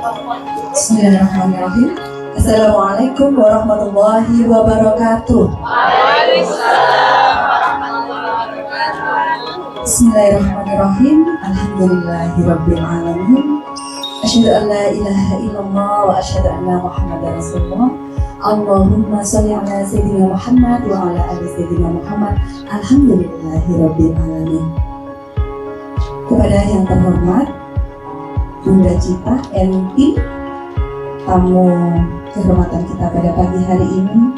Bismillahirrahmanirrahim. Assalamualaikum warahmatullahi wabarakatuh. Bismillahirrahmanirrahim. Alhamdulillahirabbil alamin. Asyhadu an la ilaha illallah wa asyhadu anna Muhammadar Rasulullah. Allahumma shalli ala sayyidina Muhammad wa ala ali sayyidina Muhammad. Alhamdulillahirabbil alamin. Kepada yang terhormat Bunda Cita NT, tamu kehormatan kita pada pagi hari ini,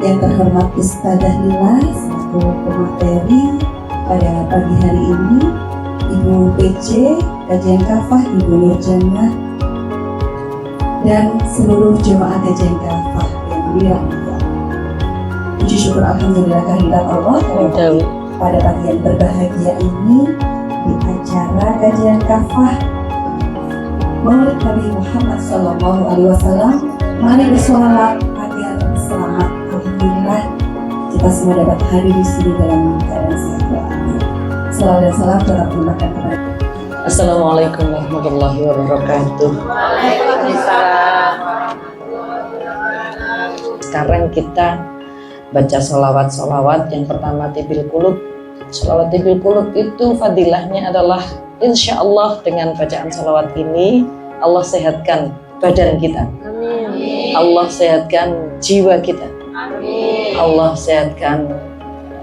yang terhormat Ustadzah Lila selaku pemateri pada pagi hari ini, Ibu PC Kajian Kafah, Ibu Nurjannah, dan seluruh jemaah Kajian Kafah yang dirahmati. Puji syukur alhamdulillah kehadirat Allah pada pagi yang berbahagia ini di acara Kajian Kafah Maulid Nabi Muhammad Sallallahu Alaihi Wasallam. Mari bersolawat agar selamat. Alhamdulillah kita semua dapat hadir di sini dalam keadaan sehat walafiat. Salawat dan salam tetap terlimpahkan kepada. Assalamualaikum warahmatullahi wabarakatuh. Sekarang kita baca solawat yang pertama tibil kulub. Solawat tibil kulub itu fadilahnya adalah insya Allah dengan bacaan salawat ini Allah sehatkan badan kita. Amin. Allah sehatkan jiwa kita. Amin. Allah sehatkan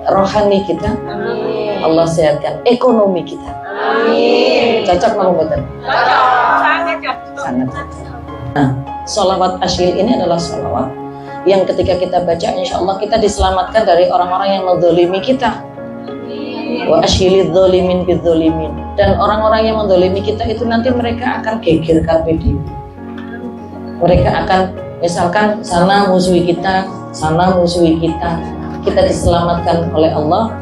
rohani kita. Amin. Allah sehatkan ekonomi kita. Amin. Cocok mau betul? Cocok. Sangat cocok. Nah, salawat asyil ini adalah salawat yang ketika kita baca insya Allah kita diselamatkan dari orang-orang yang menzalimi kita. Wa asyilidz zalimin bidzalimin, dan orang-orang yang menzalimi kita itu nanti mereka akan geger KPD. Mereka akan misalkan sana musuhi kita, sana musuhi kita. Kita diselamatkan oleh Allah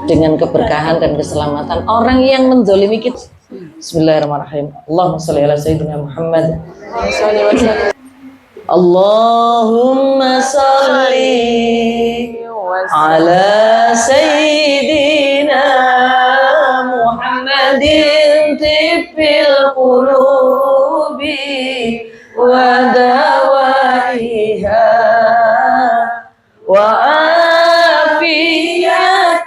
dengan keberkahan dan keselamatan orang yang menzalimi kita. Bismillahirrahmanirrahim. Allahumma shalli ala sayyidina Muhammad. Allahumma shalli ala sayyidina Muhammadin tibbil qulubi wa dawaiha wa afiyatil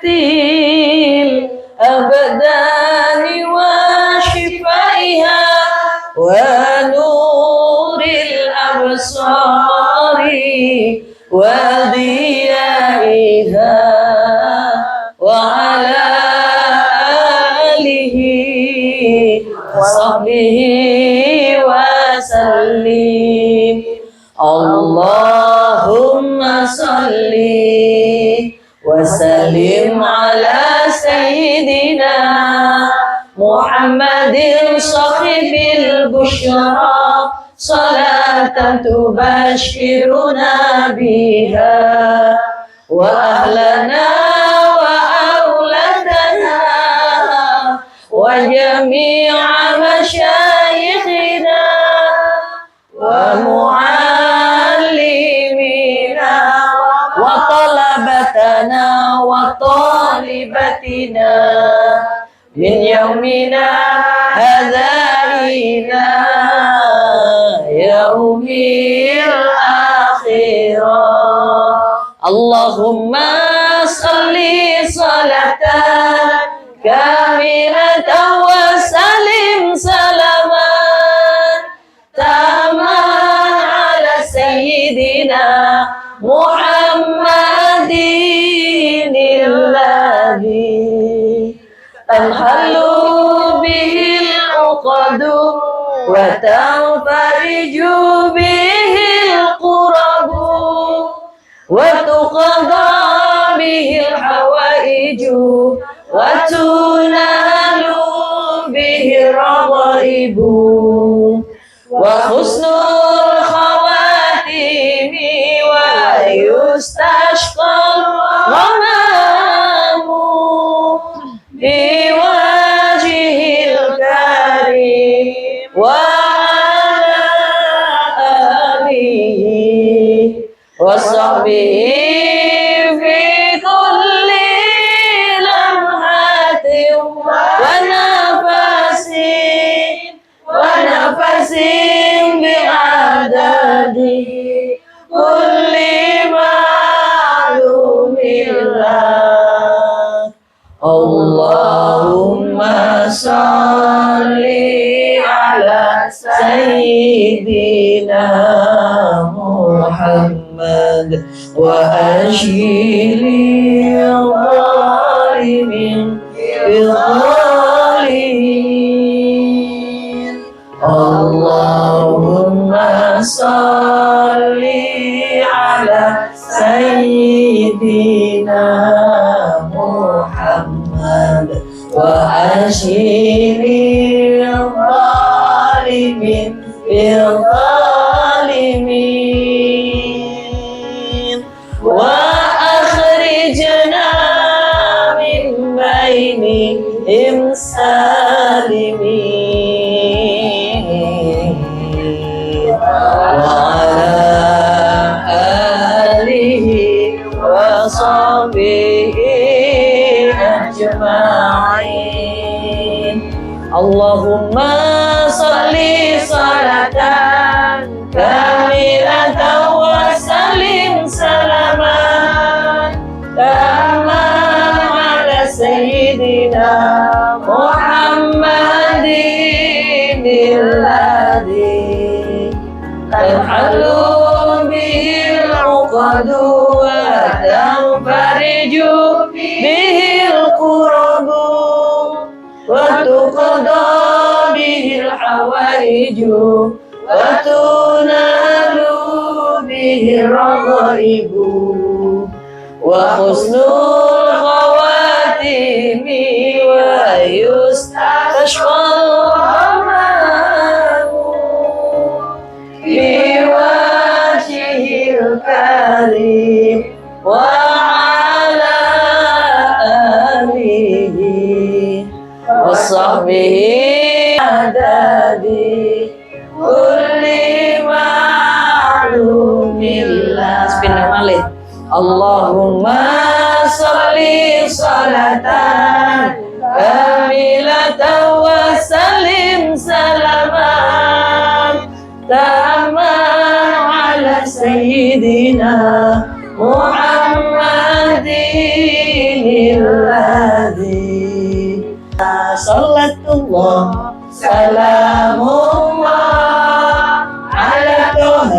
abdani wa shifaiha wa nuril absari wa diyaiha wa ala alihi wa sahbihi wa sallim. Allahumma salli wa sallim ala sayyidina Muhammadin sahibil busyra salatan tubashiruna biha wa ahlana wa auladana wa jami'a masyayikhina wa muallimina wa talabatana wa talibatina min yaumina hadza ila yaumil akhirah. Allahumma salli salatan kamilatan wa salim salaman taman ala sayyidina Muhammadin alladhi tanhalu bihil uqadu wa tanfariju bihil qurabu wa tuqadha bihil hawaiju wa tunalu bihil raghaibu wa husnul khawatimi wa yustashqal ghamamu biwajhil karim wa alihi wa sahbihi fi kulli lamhatin wa nafasin محمد وأشيل الظالمين بالظالمين اللهم صل على سيدنا محمد وأشيل الظالمين بالظالمين وأخرجنا من بينهم سالمين وعلى آله وصحبه أجمعين اللهم صل صلاة كاملة وسلم سلاما تاما على سيدنا محمد الذي تنحل به العقد وتنفرج به الكرب وتقضى به الحوائج وتنال به الرغائب وحسن الخواتم ويستشفى الغمام بوجهه الكريم وعلى آله وصحبه عدد كل معلوم الله سبحانه مالك اللهم صل صلاة كاملة وسلم سلاما تاما على سيدنا محمد الذي صلى الله سلام الله على طه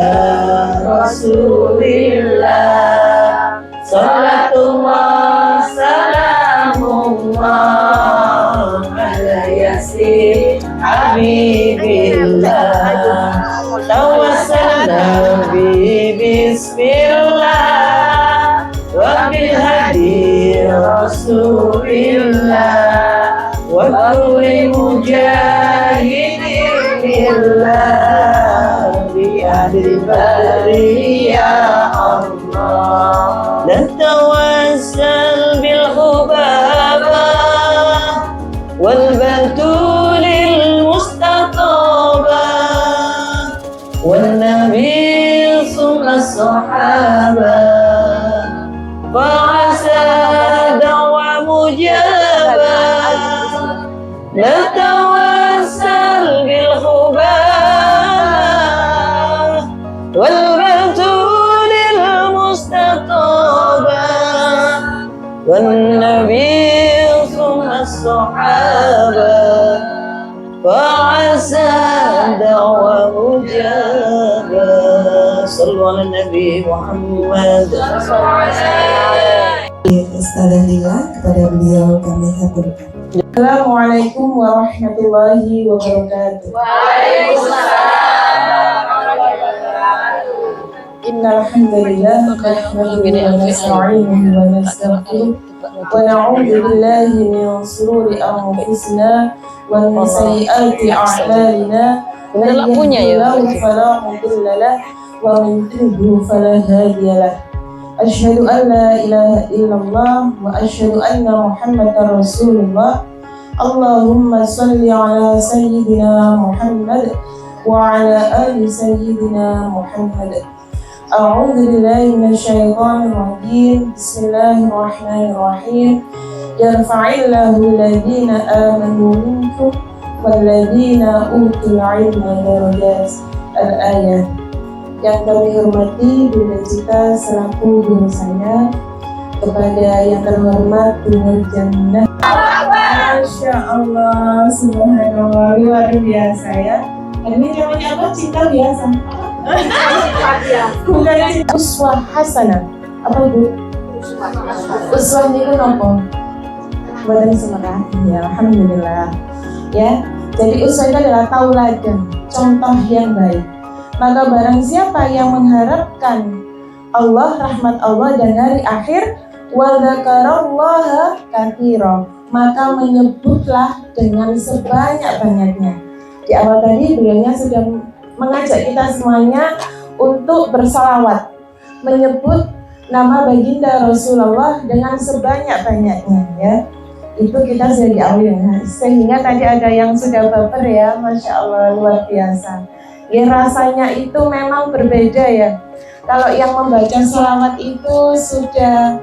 رسول الله صلاة الله سلام الله على ياسين حبيب الله توسلنا به بسم الله وبالهدي رسول الله وكل مجاهد لله بأهل البرية يا الله نتوسل بالخبابة والبتول المستطابة والنبي ثم الصحابة فعسى دعوة مجابة نتوسل بالخبابة والبتول المستطابة والنبي ثم الصحابة فعسى دعوة مجابة صلوا على النبي محمد. Ustazah Lila, kepada beliau kami haturkan. Assalamualaikum warahmatullahi wabarakatuh. Innal hamdalillah nahmaduhu wa nasta'inuhu wa nastaghfiruh wa na'udzu billahi min shururi anfusina wa min sayyiati a'malina. Man yahdihillahu fala mudilla lahu wa man yudlil fala hadiya lahu. Asyhadu an la ilaha illallah wa asyhadu anna Muhammadar Rasulullah. Allahumma salli ala sayyidina Muhammad wa ala ali sayyidina Muhammad. A'udzu billahi minasyaitonir rajim. Bismillahirrahmanirrahim. Yarfa'illahu alladhina amanu minkum walladhina utul ilma darajat. Al-ayat. Yang kami hormati Bunda Cita selaku guru saya, kepada yang terhormat Bu Jannah. Masya Allah, subhanallah, luar biasa ya. Ini namanya apa? Cinta biasa. Bukan uswah hasanah. Apa Bu? Uswah niku nopo? Buatan semangat. Ya, alhamdulillah. Ya. Jadi uswah itu adalah tauladan, contoh yang baik. Maka barang siapa yang mengharapkan Allah, rahmat Allah dan hari akhir, wa dzakarallaha katsira, maka menyebutlah dengan sebanyak-banyaknya. Di awal tadi beliaunya sudah mengajak kita semuanya untuk bersalawat, menyebut nama baginda Rasulullah dengan sebanyak-banyaknya, ya. Itu kita sudah diawali dengan sehingga tadi ada yang sudah baper ya, Masya Allah, luar biasa. Ya, rasanya itu memang berbeda ya. Kalau yang membaca sholawat itu sudah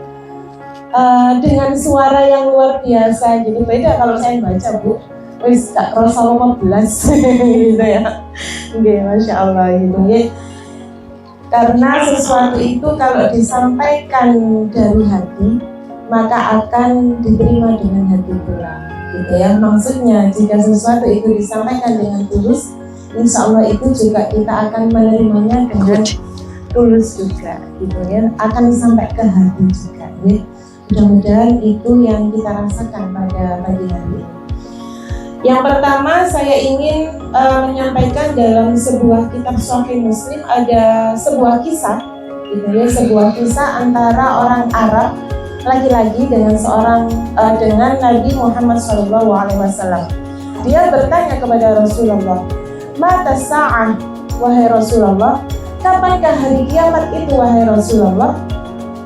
dengan suara yang luar biasa, jadi beda kalau saya baca Bu. Wis gak Rasulullah 15 gitu ya. Oke, Masya Allah gitu ya. Karena sesuatu itu kalau disampaikan dari hati, maka akan diterima dengan hati pula, gitu ya. Maksudnya jika sesuatu itu disampaikan dengan tulus, insya Allah itu juga kita akan menerimanya dengan tulus juga, gitu ya. Akan sampai ke hati juga, ya. Mudah-mudahan itu yang kita rasakan pada pagi hari ini. Yang pertama saya ingin menyampaikan dalam sebuah kitab Sahih Muslim ada sebuah kisah, gitu ya, sebuah kisah antara orang Arab laki-laki dengan dengan Nabi Muhammad SAW. Dia bertanya kepada Rasulullah, "Mata sa'ah, wahai Rasulullah? Kapankah hari kiamat itu, wahai Rasulullah?"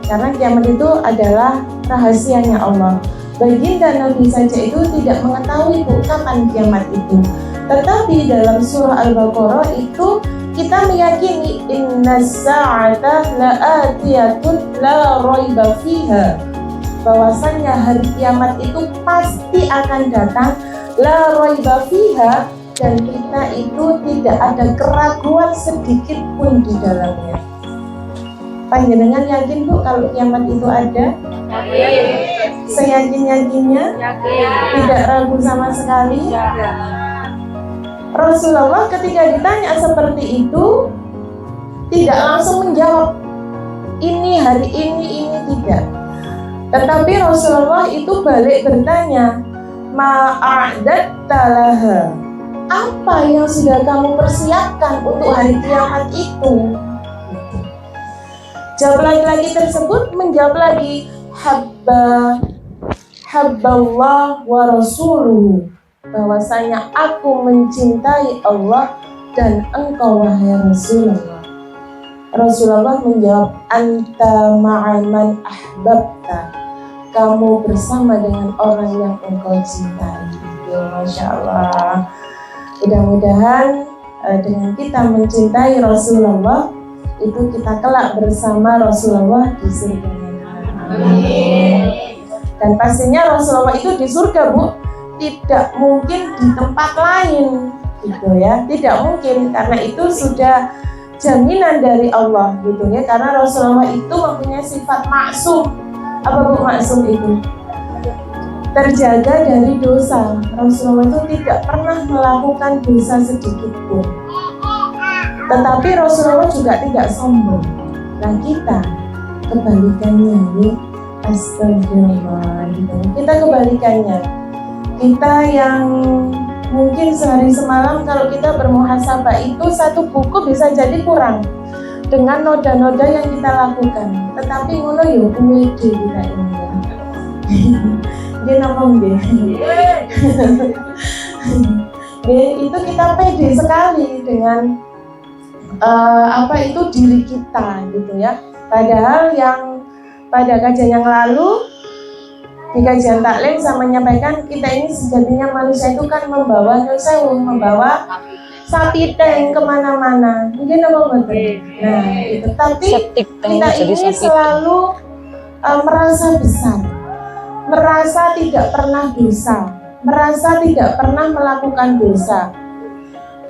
Karena kiamat itu adalah rahasianya Allah. Baginda Nabi saja itu tidak mengetahui kapan kiamat itu. Tetapi dalam surah Al-Baqarah itu kita meyakini inna sa'ata la'atiyatun la raiba fiha, bahwasannya hari kiamat itu pasti akan datang, la raiba fiha, dan kita itu tidak ada keraguan sedikit pun di dalamnya. Panjenengan yakin Bu kalau kiamat itu ada? Yakin. Seyakin-yakinnya? Yakin. Tidak ragu sama sekali? Rasulullah ketika ditanya seperti itu tidak langsung menjawab ini hari ini tidak. Tetapi Rasulullah itu balik bertanya, ma'a'datta laha, apa yang sudah kamu persiapkan untuk hari kiamat itu? Jawab lagi tersebut menjawab lagi, habballah wa rasuluhu, bahwasanya aku mencintai Allah dan engkau wahai Rasulullah. Rasulullah menjawab, anta ma'aman ahbabta, kamu bersama dengan orang yang engkau cintai. Masya Allah. Mudah-mudahan dengan kita mencintai Rasulullah, itu kita kelak bersama Rasulullah di surga. Amin. Dan pastinya Rasulullah itu di surga Bu, tidak mungkin di tempat lain, gitu ya. Tidak mungkin, karena itu sudah jaminan dari Allah, gitu ya. Karena Rasulullah itu mempunyai sifat maksum. Apa Bu maksum itu? Terjaga dari dosa. Rasulullah itu tidak pernah melakukan dosa sedikit pun. Tetapi Rasulullah juga tidak sombong. Nah kita kebalikannya, ya. Astagfirullah, gitu. Kita kebalikannya. Kita yang mungkin sehari semalam kalau kita bermuhasabah itu satu buku bisa jadi kurang dengan noda-noda yang kita lakukan. Tetapi ngono yo UWD kita ini ya. Dia ngomong deh. Itu kita pede sekali dengan itu diri kita, gitu ya. Padahal yang pada kajian yang lalu di kajian taklim saya menyampaikan kita ini sejatinya manusia itu kan membawa sapi tank kemana-mana, mungkin apa betul? Nah itu, tapi kita ini selalu merasa besar, merasa tidak pernah dosa, merasa tidak pernah melakukan dosa.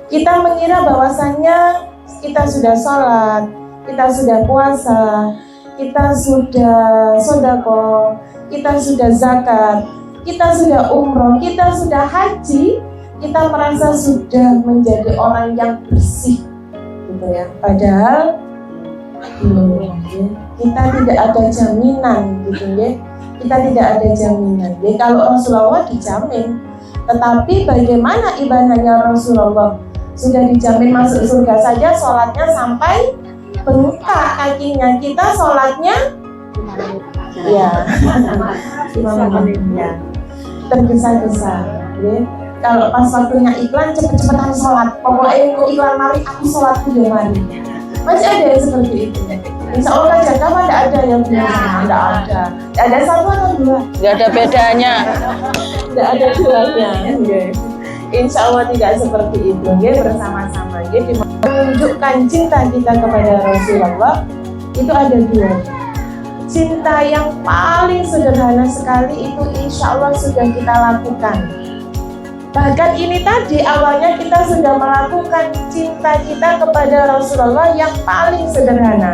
Kita mengira bahwasannya kita sudah sholat, kita sudah puasa, kita sudah sedekah, kita sudah zakat, kita sudah umroh, kita sudah haji, kita merasa sudah menjadi orang yang bersih, gitu gitu ya. Padahal kita tidak ada jaminan gitu ya. Kita tidak ada jaminan. Jadi kalau Rasulullah dijamin, tetapi bagaimana ibadahnya Rasulullah? Sudah dijamin masuk surga saja, sholatnya sampai bengkak kakinya. Kita sholatnya ya tergesa-gesa. Kalau pas waktunya iklan cepet-cepetan sholat. Pokoknya aku iklan mari aku sholat udah mari. Masih ada yang seperti itu. Insya Allah kan jaga mah tidak ada yang bilang tidak ada. Tidak ada satu atau dua. Nggak ada bedanya. Tidak ada duanya. Insya Allah tidak seperti itu. Bersama-sama. Menunjukkan cinta kita kepada Rasulullah itu ada dua. Cinta yang paling sederhana sekali itu insya Allah sudah kita lakukan. Bahkan ini tadi awalnya kita sudah melakukan cinta kita kepada Rasulullah yang paling sederhana.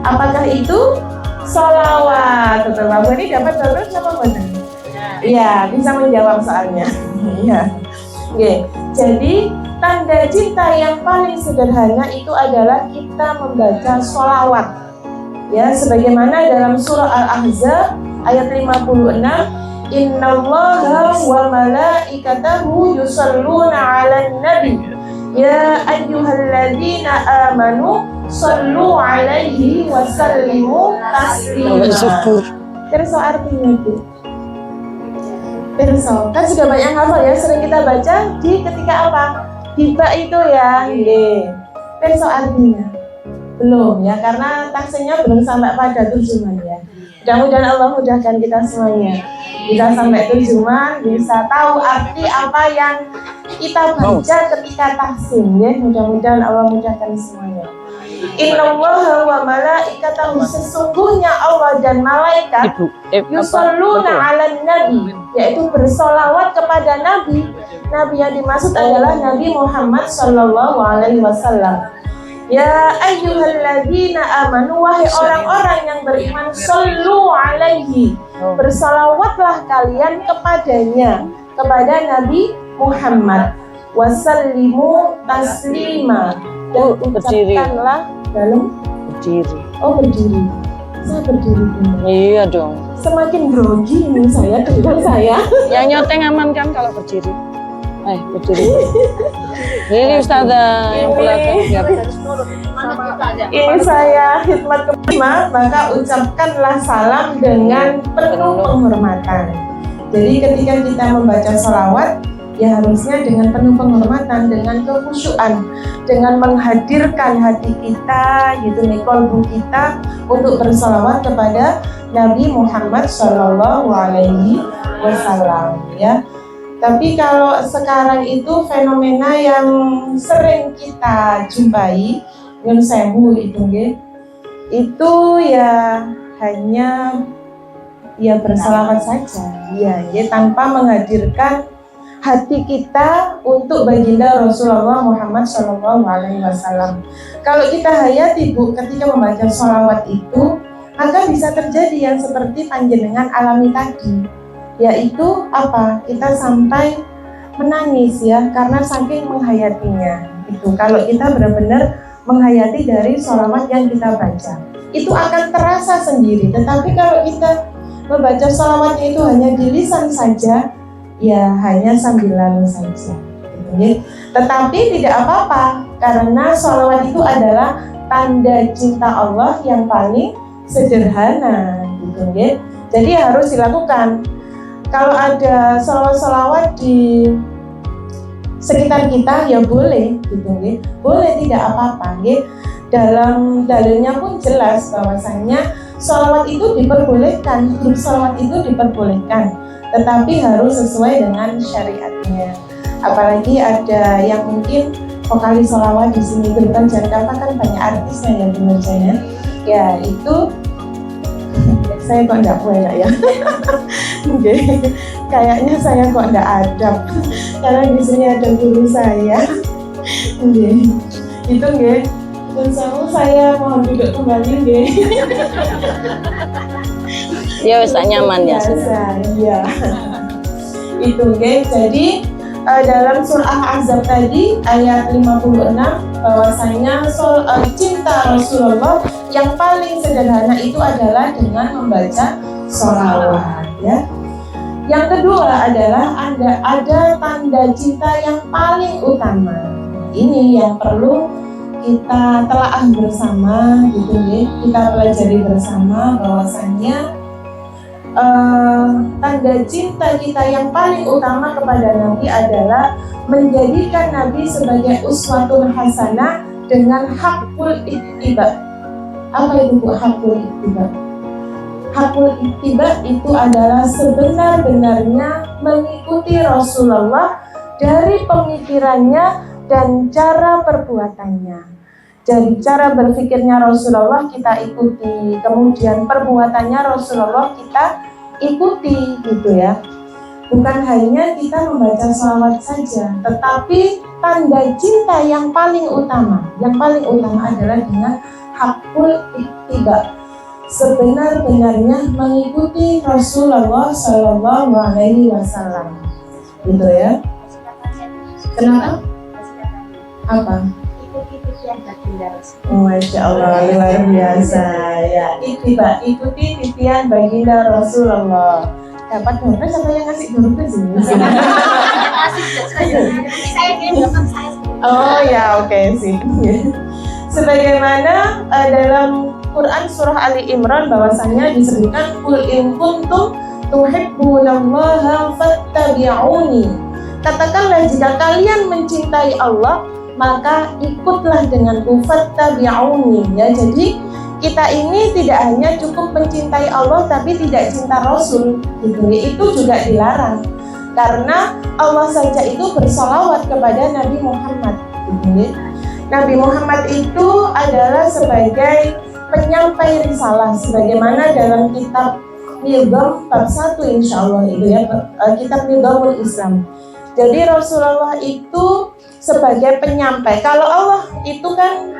Apakah itu? Sholawat. Betul, Mbak ini dapat berapa siapa benar? Iya, bisa menjawab soalnya. Iya. Oke. Jadi tanda cinta yang paling sederhana itu adalah kita membaca sholawat. Ya, sebagaimana dalam surah Al-Ahzab ayat 56, Innallaha wa malaikatahu yusalluna 'alan nabi ya ayyuhalladzina amanu sallu 'alaihi wa sallimu taslima. Terus artinya itu. Terus kan sudah banyak hafal ya, sering kita baca di ketika apa? Tiba itu ya. Terus artinya belum ya, karena taksinya belum sampai pada tujuan ya. Mudah-mudahan Allah mudahkan kita semuanya bisa sampai tujuan, bisa tahu arti apa yang kita baca ketika tahsin ya. Mudah-mudahan Allah mudahkan semuanya. Innallaha wa malaikatahu, sesungguhnya Allah dan malaikat yusalluna 'alan nabi, yaitu bersolawat kepada nabi. Nabi yang dimaksud adalah Nabi Muhammad sallallahu alaihi wasallam. Ya ayyuhalladzina amanu, wahai orang-orang yang beriman, sallu alaihi, bersalawatlah kalian kepadanya, kepada Nabi Muhammad, wasallimu taslima, dan ucapkanlah dalam Berdiri. Oh berdiri, saya berdiri dulu. Iya dong. Semakin grogi ini saya dengar saya. Yang nyoteng aman kan kalau berdiri? Berdiri. Ini Ustazah yang belakang. Ini saya khidmat kelima, maka ucapkanlah salam dengan penuh penghormatan. Jadi ketika kita membaca sholawat, ya harusnya dengan penuh penghormatan, dengan kekhusyuan, dengan menghadirkan hati kita, gitu nih, kolbu kita untuk bersolawat kepada Nabi Muhammad Shallallahu Alaihi Wasallam, ya. Tapi kalau sekarang itu fenomena yang sering kita jumpai, nyun sewu itu ya hanya ya bersalawat saja, ya tanpa menghadirkan hati kita untuk baginda Rasulullah Muhammad Shallallahu Alaihi Wasallam. Kalau kita hayati Bu, ketika membaca sholawat itu, maka bisa terjadi yang seperti panjenengan alami tadi. Yaitu apa? Kita sampai menangis ya, karena saking menghayatinya. Itu kalau kita benar-benar menghayati dari sholawat yang kita baca, itu akan terasa sendiri. Tetapi kalau kita membaca sholawatnya itu hanya di lisan saja, ya hanya sambilan saja. Gitu, ya. Tetapi tidak apa-apa, karena sholawat itu adalah tanda cinta Allah yang paling sederhana. Gitu, ya. Jadi harus dilakukan. Kalau ada sholawat di sekitar kita ya boleh, gitu ya. Boleh, tidak apa-apa ya. Dalam dalilnya pun jelas bahwasanya sholawat itu diperbolehkan, grup sholawat itu diperbolehkan, tetapi harus sesuai dengan syariatnya. Apalagi ada yang mungkin vokalis sholawat di sini gerbang Jakarta kan banyak artisnya ya pengerjanya. Ya itu saya kok enggak boleh ya. Okay. Kayaknya saya kok enggak adab. Karena di sini ada guru saya. Okay. Itu nggih. Dan saya mohon duduk kembali nggih. Ya wis nyaman ya. Iya. Itu nggih. Jadi dalam surah Ahzab tadi ayat 56 bahwasanya cinta Rasulullah yang paling sederhana itu adalah dengan membaca sholawat ya. Yang kedua adalah ada tanda cinta yang paling utama. Ini yang perlu kita telaah bersama gitu ya. Kita pelajari bersama bahwasanya tanda cinta kita yang paling utama kepada Nabi adalah menjadikan Nabi sebagai uswatun hasanah dengan hakul ittiba. Apa itu Bu hakul ittiba? Hakul ittiba itu adalah sebenar-benarnya mengikuti Rasulullah dari pemikirannya dan cara perbuatannya. Jadi cara berpikirnya Rasulullah kita ikuti, kemudian perbuatannya Rasulullah kita ikuti gitu ya. Bukan hanya kita membaca sholawat saja, tetapi tanda cinta yang paling utama adalah dengan hakul ittiba. Sebenar-benarnya mengikuti Rasulullah Shallallahu Alaihi Wasallam, gitu ya. Kenapa? Apa? Oh, Masya Allah, luar biasa ya. Ikuti titian baginda Rasulullah. Dapat dompet siapa yang ngasih dompet sih? Oh ya, oke sih. Sebagaimana dalam Quran surah Ali Imran bahwasanya disebutkan qul in kuntum tuhibbunallaha fattabi'uni. Katakanlah jika kalian mencintai Allah maka ikutlah denganku fattabi'uni ya. Jadi kita ini tidak hanya cukup mencintai Allah tapi tidak cinta Rasul gitu ya. Itu juga dilarang karena Allah saja itu bersalawat kepada Nabi Muhammad gitu ya. Nabi Muhammad itu adalah sebagai penyampai risalah sebagaimana dalam kitab Nizam bab 1 insyaallah itu ya, kitab Nizamul Islam. Jadi Rasulullah itu sebagai penyampai. Kalau Allah itu kan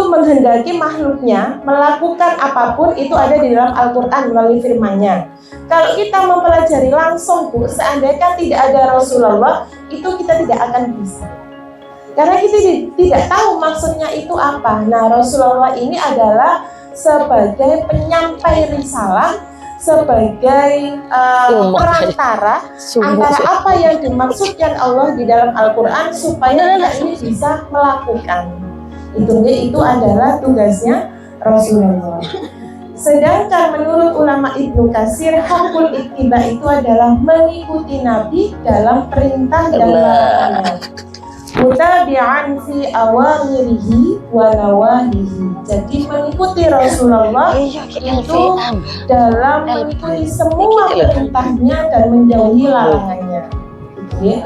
menghendaki makhluknya melakukan apapun itu ada di dalam Al-Quran melalui firman-Nya. Kalau kita mempelajari langsung Bu, seandainya tidak ada Rasulullah itu kita tidak akan bisa. Karena kita tidak tahu maksudnya itu apa. Nah, Rasulullah ini adalah sebagai penyampai risalah, sebagai perantara antara apa yang dimaksudkan Allah di dalam Al-Quran supaya kita ini bisa melakukan. Itu adalah tugasnya Rasulullah. Sedangkan menurut ulama Ibnu Katsir, hakul ittiba itu adalah mengikuti Nabi dalam perintah dan larangannya. Mutabi'an fi awamirihi wa nawahihi. Jadi mengikuti Rasulullah itu dalam mengikuti semua perintahnya dan menjauhi larangannya. Ya.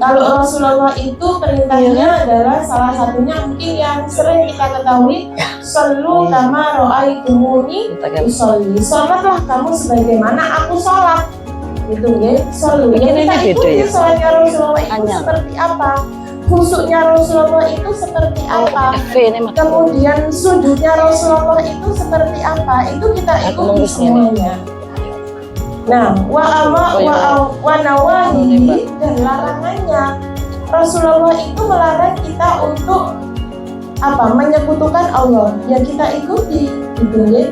Kalau Rasulullah itu perintahnya adalah salah satunya mungkin yang sering kita ketahui, sallu kama ra'aitumuni usolli. Sholatlah kamu sebagaimana aku sholat. Gitu ya. Sallu. Ya, kita ikuti sholatnya Rasulullah itu seperti apa? Khusyuknya Rasulullah itu seperti apa? Kemudian sujudnya Rasulullah itu seperti apa? Itu kita ikuti semuanya. Nah, wa nawahihi dan larangannya. Rasulullah itu melarang kita untuk menyekutukan Allah. Ya kita ikuti, gitu ya.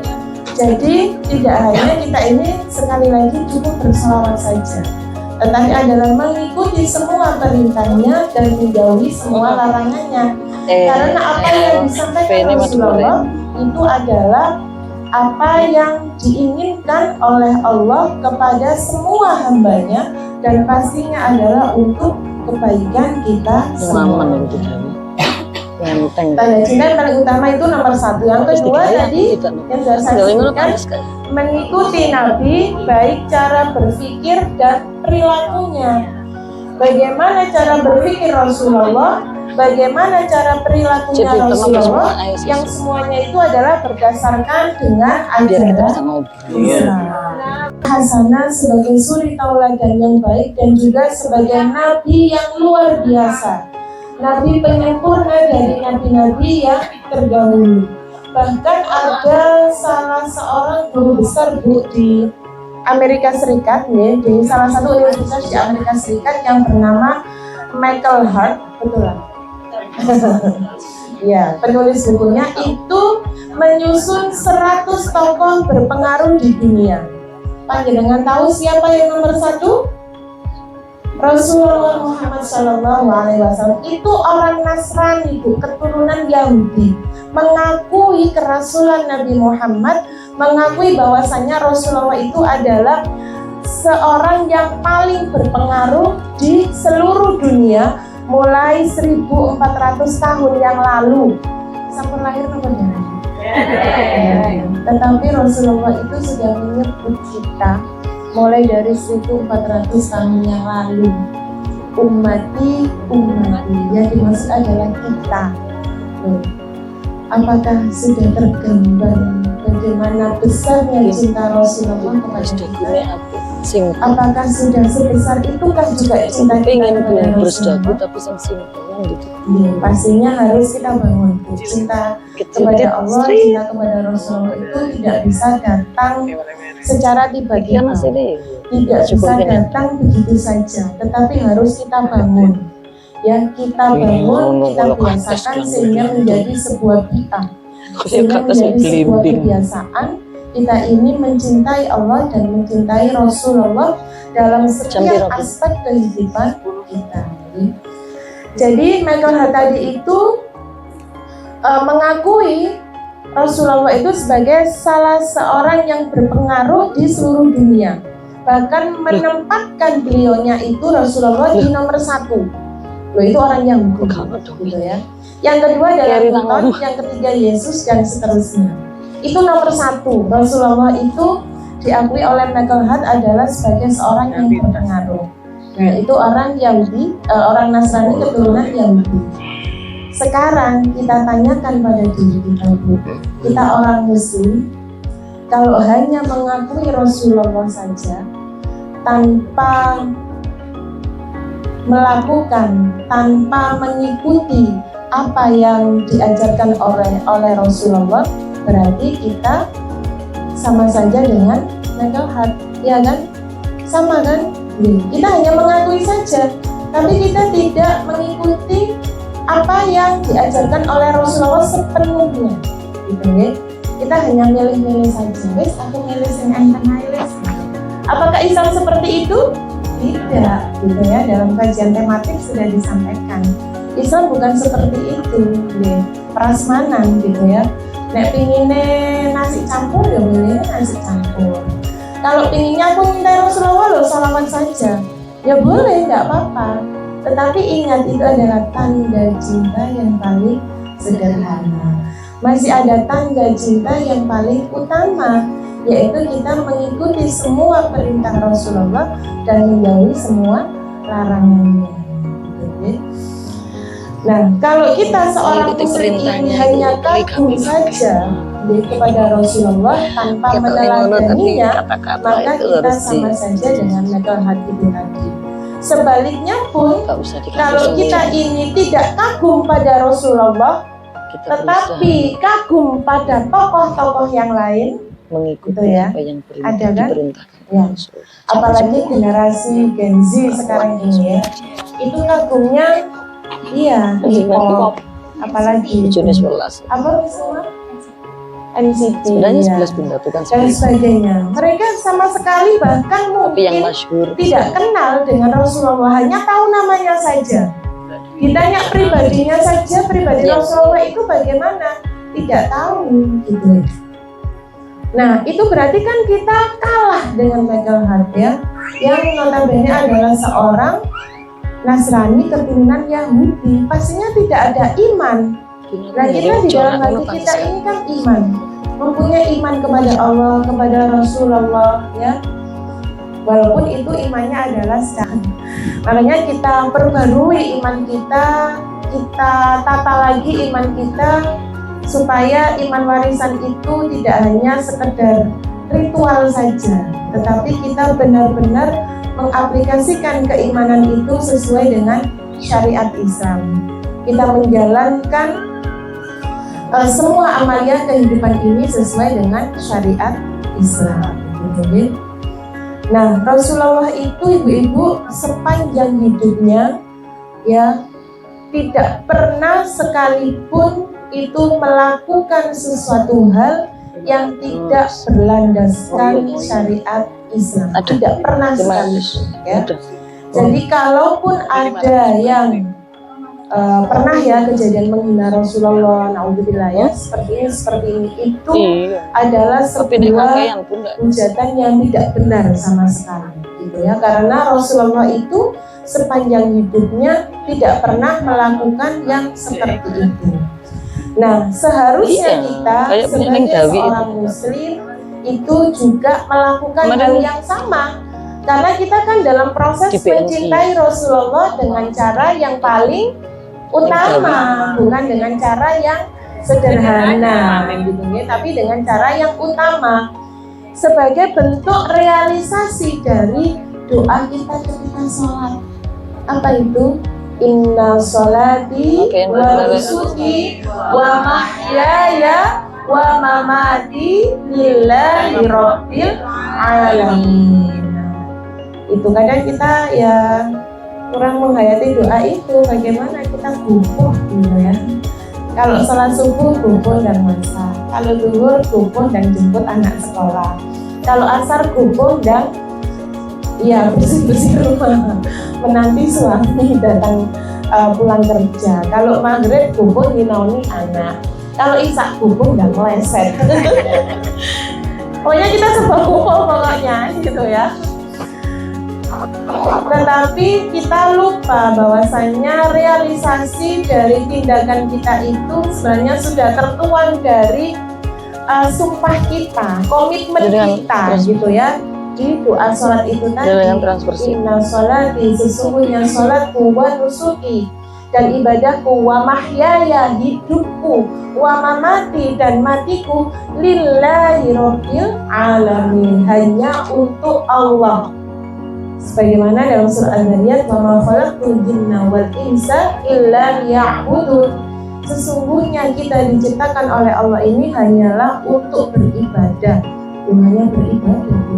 Jadi tidak hanya kita ini sekali lagi cukup berselawat saja, tetapi adalah mengikuti semua perintahnya dan menjauhi semua larangannya. Karena apa yang disampaikan Rasulullah itu adalah apa yang diinginkan oleh Allah kepada semua hambanya dan pastinya adalah untuk kebaikan kita semua. Tanda cinta yang paling utama itu nomor 1. Yang kedua tadi yang sudah saya sebutkan, mengikuti Nabi baik cara berpikir dan perilakunya. Bagaimana cara berpikir Rasulullah, bagaimana cara perilakunya Rasulullah, yang semuanya itu adalah berdasarkan dengan ajaran Islam. Hasanah sebagai suri tauladan yang baik dan juga sebagai nabi yang luar biasa, nabi penyempurna dari nabi-nabi yang terdahulu. Bahkan ada salah seorang guru besar Bu di Amerika Serikat, ya, di salah satu universitas di Amerika Serikat yang bernama Michael Hart, betul lah. Ya, penulis bukunya itu menyusun 100 tokoh berpengaruh di dunia. Panjenengan tahu siapa yang nomor 1? Rasulullah Muhammad SAW. Itu orang Nasrani, Bu, keturunan Yahudi, mengakui kerasulan Nabi Muhammad, mengakui bahwasannya Rasulullah itu adalah seorang yang paling berpengaruh di seluruh dunia mulai 1400 tahun yang lalu. Sampun lahir apa jangan? Tetapi Rasulullah itu sudah menyebut kita mulai dari 1400 tahun yang lalu. Ummati, ummati, yang dimaksud adalah kita. Apakah sudah tergambar bagaimana besarnya cinta Rasulullah kepada kita? Apakah sudah sebesar itukah juga cinta kita kepada Rasulullah? Tapi simpelan gitu. Ya, pastinya harus kita bangun cinta kepada Allah, cinta kepada Rasulullah itu tidak bisa datang secara tiba-tiba, tidak bisa datang begitu saja, tetapi harus kita bangun. Ya, kita bangun, kita biasakan sehingga menjadi sebuah bid'ah, sehingga menjadi sebuah kebiasaan. Kita ini mencintai Allah dan mencintai Rasulullah dalam setiap aspek kehidupan kita. Jadi Michael Hart tadi itu mengakui Rasulullah itu sebagai salah seorang yang berpengaruh di seluruh dunia. Bahkan menempatkan beliaunya itu Rasulullah di nomor 1. Loh, itu orang yang gitu ya. Yang kedua adalah Tuhan, yang ketiga Yesus, dan seterusnya. Itu nomor 1. Rasulullah itu diakui oleh Michael Hart adalah sebagai seorang yang berpengaruh. Nah, itu orang Yahudi, orang Nasrani keturunan Yahudi. Sekarang kita tanyakan pada diri kita, Bu. Kita orang Muslim, kalau hanya mengakui Rasulullah saja tanpa melakukan, tanpa mengikuti apa yang diajarkan oleh Rasulullah, berarti kita sama saja dengan Michael Hart, ya kan? Sama kan? Kita hanya mengakui saja, tapi kita tidak mengikuti apa yang diajarkan oleh Rasulullah sepenuhnya, gitu ya. Kita hanya milih-milih saja. Wes, aku milih yang enten ae. Apakah Islam seperti itu? Tidak, gitu ya. Dalam kajian tematik sudah disampaikan. Islam bukan seperti itu, ya. Prasmanan, gitu ya. Nek pinginnya nasi campur, ya boleh nasi campur. Kalau pinginnya aku minta Rasulullah loh, salawat saja, ya boleh, nggak apa-apa. Tetapi ingat, itu adalah tanda cinta yang paling sederhana. Masih ada tanda cinta yang paling utama, yaitu kita mengikuti semua perintah Rasulullah dan menjauhi semua larangannya. Nah, kalau kita seorang muslim ini hanya kagum saja kepada Rasulullah tanpa meneladaninya, maka kita sama saja dengan Michael Hart itu tadi. Sebaliknya pun, kalau kita ini tidak kagum pada Rasulullah, tetapi kagum pada tokoh-tokoh yang lain, mengikuti ya, apa yang ada kan? diperintahkan. Ya. Apalagi generasi Gen Z sekarang ini ya, itu kagumnya, iya, K-pop, apalagi Jenis 11. apa semua NCT, Sebenarnya ya, 11 benda bukan dan 11. sebagainya. Mereka sama sekali bahkan Tapi yang mungkin masyhur tidak kenal dengan Rasulullah, hanya tahu namanya saja. Ditanya pribadinya saja, pribadi Ya. Rasulullah itu bagaimana, tidak tahu, gitu. Nah, itu berarti kan kita kalah dengan Michael Hart, ya, yang notabene adalah seorang Nasrani keturunan Yahudi. Pastinya tidak ada iman. Nah, kita di dalam hati kita ini kan iman, mempunyai iman kepada Allah, kepada Rasulullah, ya. Walaupun itu imannya adalah sedang. Makanya kita perbarui iman kita, kita tata lagi iman kita, supaya iman warisan itu tidak hanya sekedar ritual saja, tetapi kita benar-benar mengaplikasikan keimanan itu sesuai dengan syariat Islam. Kita menjalankan semua amalia kehidupan ini sesuai dengan syariat Islam. Jadi, Nah, Rasulullah itu ibu-ibu sepanjang hidupnya ya tidak pernah sekalipun itu melakukan sesuatu hal yang tidak berlandaskan syariat Islam. Tidak pernah sekalipun ya. Jadi kalaupun ada yang pernah ya kejadian menghina Rasulullah, naudzubillah ya, seperti ini itu adalah sebuah hujatan yang tidak benar sama sekali gitu ya, karena Rasulullah itu sepanjang hidupnya tidak pernah melakukan yang seperti itu. Nah, seharusnya kita sebagai seorang muslim itu juga melakukan hal yang sama, karena kita kan dalam proses mencintai Rasulullah dengan cara yang paling utama, bukan dengan cara yang sederhana gitu ya, tapi dengan cara yang utama sebagai bentuk realisasi dari doa kita ketika sholat. Apa itu? Inna sholati wa nusuki wa mahyaya wa mamati lillahi rabbil alamin. Itu kadang kita ya kurang menghayati doa itu, bagaimana kita gugup gitu ya. Kalau sholat subuh gugup dan masak, kalau zuhur gugup dan jemput anak sekolah, kalau asar gugup dan ya bersih-bersih rumah, menanti suami datang pulang kerja, kalau maghrib gugup nginauni anak, kalau isak gugup dan meleset. Pokoknya kita serba gugup pokoknya gitu ya. Tetapi kita lupa bahwasanya realisasi dari tindakan kita itu sebenarnya sudah tertuang dari sumpah kita, komitmen kita gitu ya, di doa sholat itu tadi. Inna sholati, sesungguhnya sholatku, wa nusuki, dan ibadahku, wa mahyaya, hidupku, wa mamati, dan matiku, lillahi rabbil alamin, hanya untuk Allah. Sebagaimana dalam surah Al-Zariyat, wa ma khalaqtul jinna wal insa illa liya'budun. Sesungguhnya kita diciptakan oleh Allah ini hanyalah untuk beribadah. Hanya beribadah gitu.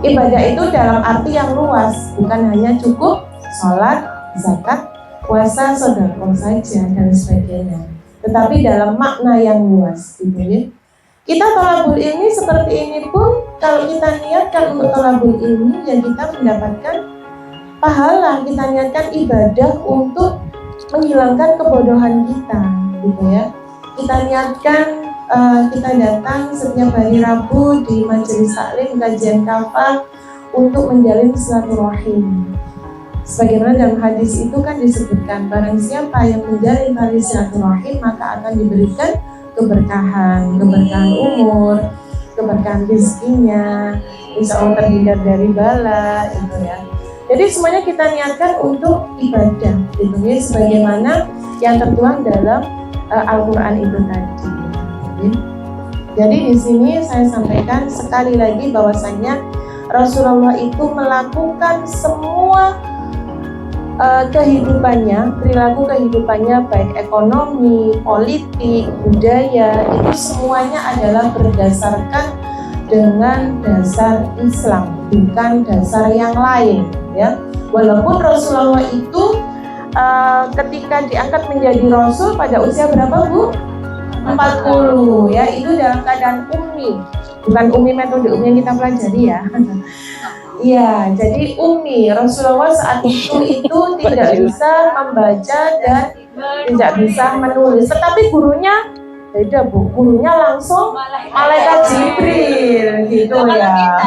Ibadah itu dalam arti yang luas, bukan hanya cukup sholat, zakat, puasa, sedekah saja dan sebagainya, tetapi dalam makna yang luas gitu ya. Kita thalabul ilmi seperti ini pun kalau kita niatkan untuk thalabul ilmi ya kita mendapatkan pahala, kita niatkan ibadah untuk menghilangkan kebodohan kita gitu ya. Kita niatkan kita datang setiap hari Rabu di majelis taklim kajian kafah untuk menjalin silaturahim. Sebagaimana dalam hadis itu kan disebutkan, barang siapa yang menjalin tali silaturahim maka akan diberikan keberkahan umur, keberkahan rezekinya, insya Allah terhindar dari bala, gitu ya. Jadi semuanya kita niatkan untuk ibadah, gitu ya, sebagaimana yang tertuang dalam Al-Quran itu tadi. Jadi di sini saya sampaikan sekali lagi bahwasanya Rasulullah itu melakukan semua kehidupannya, perilaku kehidupannya baik ekonomi, politik, budaya, itu semuanya adalah berdasarkan dengan dasar Islam, bukan dasar yang lain ya. Walaupun Rasulullah itu ketika diangkat menjadi Rasul pada usia berapa Bu? 40 ya, itu dalam keadaan ummi, bukan ummi metode ummi yang kita pelajari ya. Iya, jadi ummi. Rasulullah saat itu tidak bisa membaca dan tidak bisa menulis. Tetapi gurunya beda Bu, gurunya langsung malaikat Jibril gitu ya.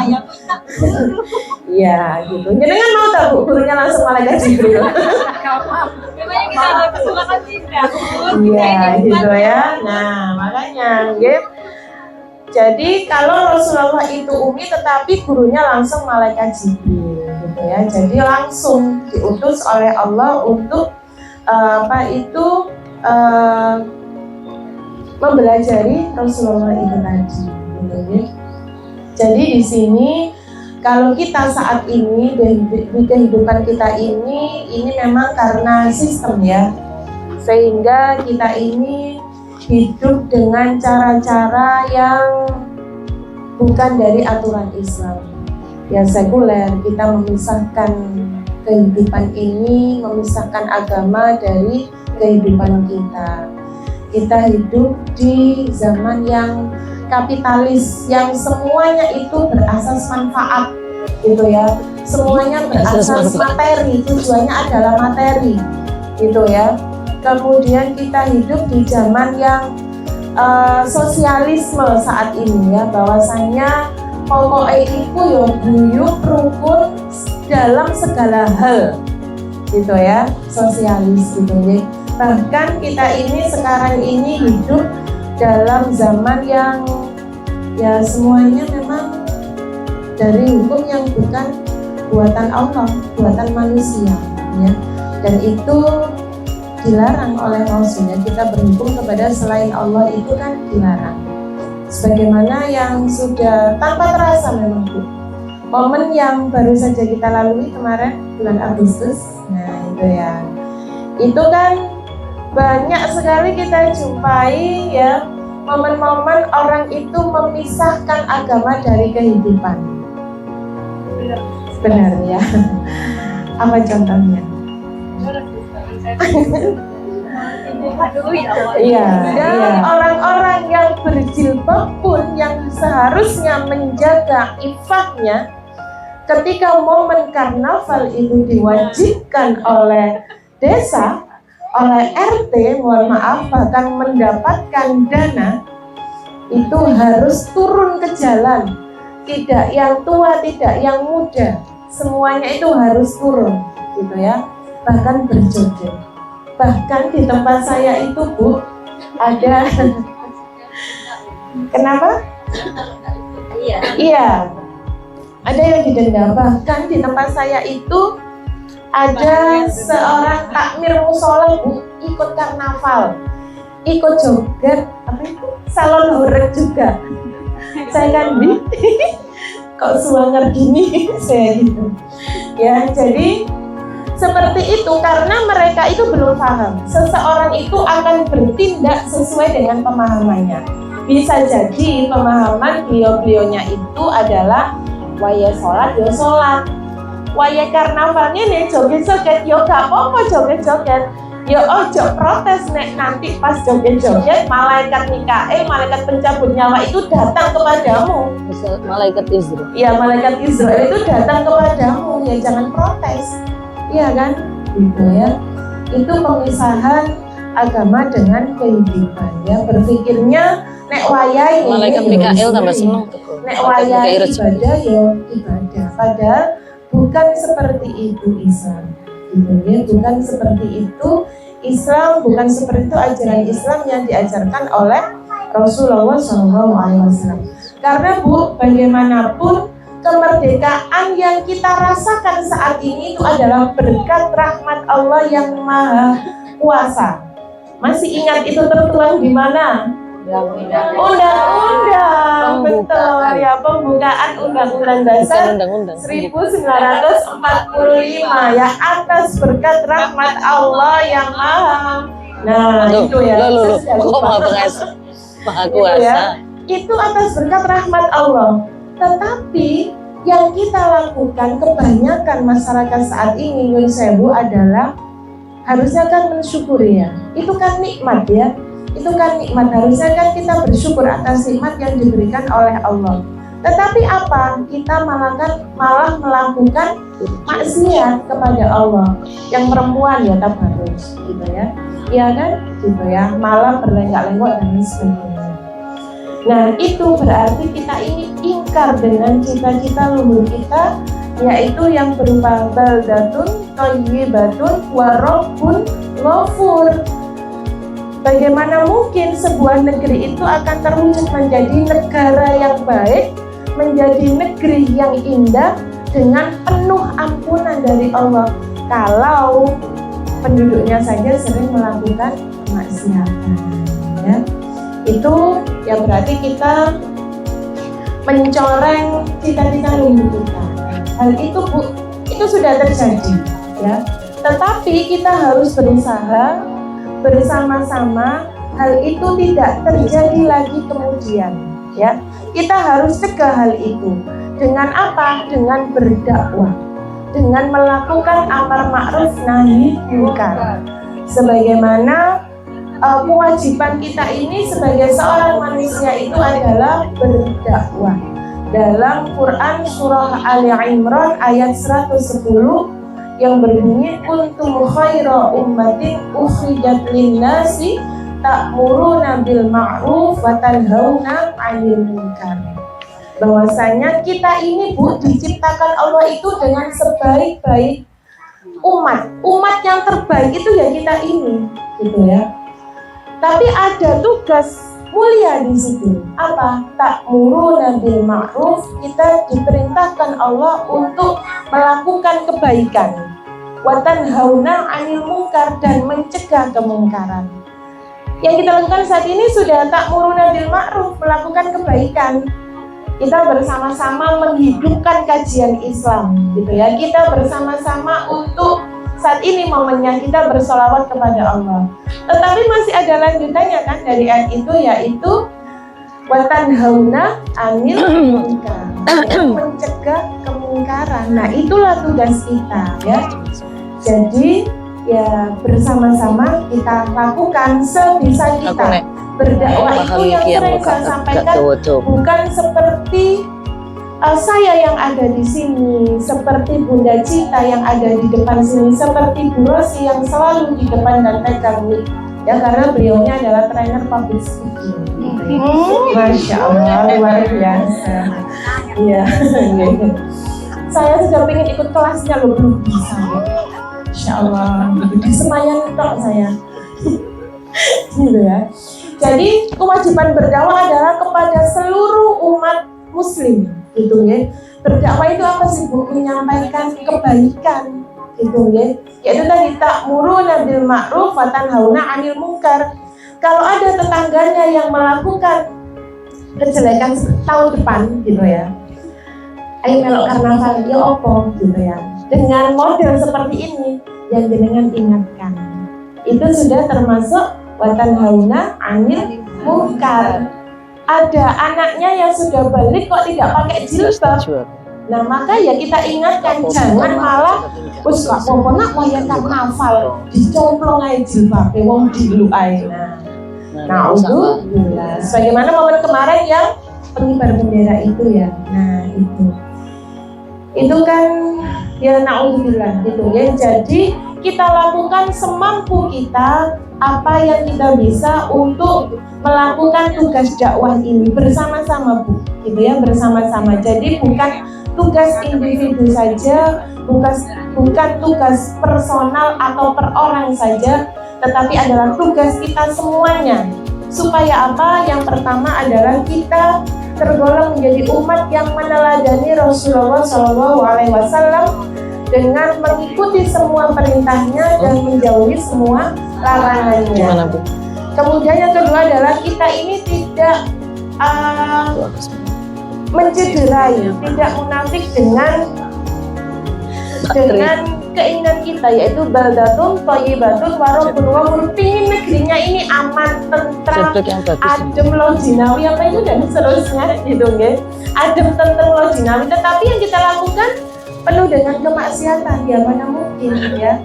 Iya gitu. Jadi kan mau tahu Bu, gurunya langsung malaikat Jibril. Iya gitu ya. Nah makanya gitu. Jadi kalau Rasulullah itu ummi tetapi gurunya langsung malaikat Jibril gitu ya. Jadi langsung diutus oleh Allah untuk mempelajari Rasulullah itu tadi gitu ya. Jadi di sini kalau kita saat ini di kehidupan kita ini memang karena sistem ya, sehingga kita ini hidup dengan cara-cara yang bukan dari aturan Islam. ya sekuler, kita memisahkan kehidupan ini, memisahkan agama dari kehidupan kita. Kita hidup di zaman yang kapitalis, yang semuanya itu berasas manfaat, gitu ya. Semuanya berasas materi, tujuannya adalah materi, gitu ya. Kemudian kita hidup di zaman yang sosialisme saat ini ya, bahwasanya pokoknya itu ya guyup rukun dalam segala hal, gitu ya, sosialis gitu ya. Bahkan kita ini sekarang ini hidup dalam zaman yang ya semuanya memang dari hukum yang bukan buatan Allah, buatan manusia ya. Dan itu dilarang oleh Rasulnya, kita berhukum kepada selain Allah itu kan dilarang. Sebagaimana yang sudah tanpa terasa memang Bu, momen yang baru saja kita lalui kemarin bulan Agustus, nah itu ya, itu kan banyak sekali kita jumpai ya, momen-momen orang itu memisahkan agama dari kehidupan. Benar ya. Apa contohnya? Iya, dan orang-orang yang berjilbab pun yang seharusnya menjaga iffahnya, ketika momen karnaval itu diwajibkan oleh desa, oleh RT, mohon maaf, bahkan mendapatkan dana, itu harus turun ke jalan. Tidak yang tua, tidak yang muda, semuanya itu harus turun, gitu ya. Bahkan berjoget. Bahkan di tempat saya itu Bu, ada kenapa? Iya, ada yang didenda. Bahkan di tempat saya itu ada seorang takmir musola Bu, ikut karnaval, ikut joget, apa itu? Salon horeg juga. Saya kan kok suanger gini saya gitu. Ya, jadi seperti itu karena mereka itu belum paham. Seseorang itu akan bertindak sesuai dengan pemahamannya. Bisa jadi pemahaman beliau-beliaunya itu adalah waya sholat, ya sholat. Waya karnavalnya nih joget-joget, ya gak apa-apa joget-joget. Ya ojo protes nek nanti pas joget-joget malaikat Mikael, malaikat pencabut nyawa itu datang kepadamu. Malaikat Israel. Iya, malaikat Israel itu datang kepadamu, ya jangan protes. Iya kan? Gitu ya. Itu pemisahan agama dengan kehidupan ya. Berpikirnya nek wayai malaikat Mikael tambah seneng. Nek wayai ibadah ya ibadah. Padahal bukan seperti itu Islam. Gitu ya. Bukan seperti itu Islam, bukan seperti itu ajaran Islam yang diajarkan oleh Rasulullah SAW. Karena Bu, bagaimanapun kemerdekaan yang kita rasakan saat ini itu adalah berkat rahmat Allah yang Maha Kuasa. Masih ingat itu tertuang di mana? Undang-undang, betul ya, pembukaan Undang-Undang Dasar 1945 ya, atas berkat rahmat Allah yang Maha. Nah, itu ya. Kok Maha Kuasa? Ya, itu atas berkat rahmat Allah. Tetapi yang kita lakukan kebanyakan masyarakat saat ini Nyun Sewu adalah harusnya kan mensyukuri ya. Itu kan nikmat ya. Itu kan nikmat, harusnya kan kita bersyukur atas nikmat yang diberikan oleh Allah. Tetapi apa? Kita malah melakukan maksiat kepada Allah. Yang perempuan ya tabarruj gitu ya. Iya kan? Gitu ya. Malah berlenggak-lenggok dan sebagainya. Nah, itu berarti kita ini ingkar dengan cita-cita luhur kita, yaitu yang berupa baldatun thayyibatun wa rabbun ghafur. Bagaimana mungkin sebuah negeri itu akan terwujud menjadi negara yang baik, menjadi negeri yang indah dengan penuh ampunan dari Allah kalau penduduknya saja sering melakukan kemaksiatan ya. Itu ya berarti kita mencoreng cita-cita luhur kita. Hal itu Bu, itu sudah terjadi ya. Tetapi kita harus berusaha bersama-sama hal itu tidak terjadi lagi kemudian ya. Kita harus cegah hal itu. dengan apa? Dengan berdakwah, dengan melakukan amar ma'ruf nahi munkar. Sebagaimana kewajiban kita ini sebagai seorang manusia itu adalah berdakwah. Dalam Quran surah Ali Imran ayat 110 yang berbunyi kuntum khaira ummatin ukhrijat lin-nasi ta'muruna bil ma'ruf wa tanhauna 'anil munkar. Bahwasanya kita ini Bu diciptakan Allah itu dengan sebaik-baik umat yang terbaik itu ya kita ini, gitu ya. Tapi ada tugas mulia di situ. Apa? Ta'muruna bil ma'ruf, kita diperintahkan Allah untuk melakukan kebaikan. Wa tanhauna 'anil munkar, dan mencegah kemungkaran. Yang kita lakukan saat ini sudah ta'muruna bil ma'ruf, melakukan kebaikan. Kita bersama-sama menghidupkan kajian Islam, gitu ya. Kita bersama-sama untuk saat ini momennya kita bersolawat kepada Allah. Tetapi masih ada lanjutannya kan dari ayat itu, yaitu wa tanhauna 'anil munkar, mencegah kemungkaran. Nah, itulah tugas kita ya. Jadi ya bersama-sama kita lakukan sebisa kita. Berdakwah itu yang sering saya sampaikan bukan seperti saya yang ada di sini, seperti Bunda Cita yang ada di depan sini, seperti Bu Rosi yang selalu di depan dan pegang mic. Ya, karena beliaunya adalah trainer public speaking. Masya Allah, luar biasa. Iya. Saya sudah pengen ikut kelasnya loh, belum bisa. Masya Allah, di Senayan tok saya. Gitu ya. Jadi kewajiban berdakwah adalah kepada seluruh umat muslim, gitu ya. Berdakwah itu apa sih Bu? Menyampaikan kebaikan, gitu ya. Yaitu tadi ta'muruna bil ma'ruf wa tanhauna 'anil munkar. Kalau ada tetangganya yang melakukan kejelekan tahun depan, gitu ya, ayo melok karnaval, ya opo, gitu ya. Dengan model seperti ini yang jenengan ingatkan, itu sudah termasuk wa tanhauna 'anil munkar. Ada anaknya yang sudah balik kok tidak pakai jilbab. Nah, maka ya kita ingatkan, jangan malah wis gak apa-apa nak wayah karnaval dicomplong ae jilbabe wong dilu ae. Nah, alhamdulillah. Sebagaimana momen kemarin yang pengibar bendera itu ya. Nah, itu kan ya naudzubillah gitu ya. Jadi kita lakukan semampu kita apa yang kita bisa untuk melakukan tugas dakwah ini bersama-sama Bu, gitu ya, bersama-sama. Jadi bukan tugas individu saja, bukan tugas personal atau per orang saja, tetapi adalah tugas kita semuanya. Supaya apa? Yang pertama adalah kita tergolong menjadi umat yang meneladani Rasulullah SAW dengan mengikuti semua perintahnya dan menjauhi semua larangannya. Kemudian yang kedua adalah kita ini tidak mencederai, tidak munafik dengan keinginan kita, yaitu baldatun thayyibatun wa rabbun ghafur. Pingin negerinya ini aman, tentram, adem, lojinawi apa itu dan seterusnya gitu ya. Adem, tentram, lojinawi. Tetapi yang kita lakukan penuh dengan kemaksiatan, ya mana mungkin ya.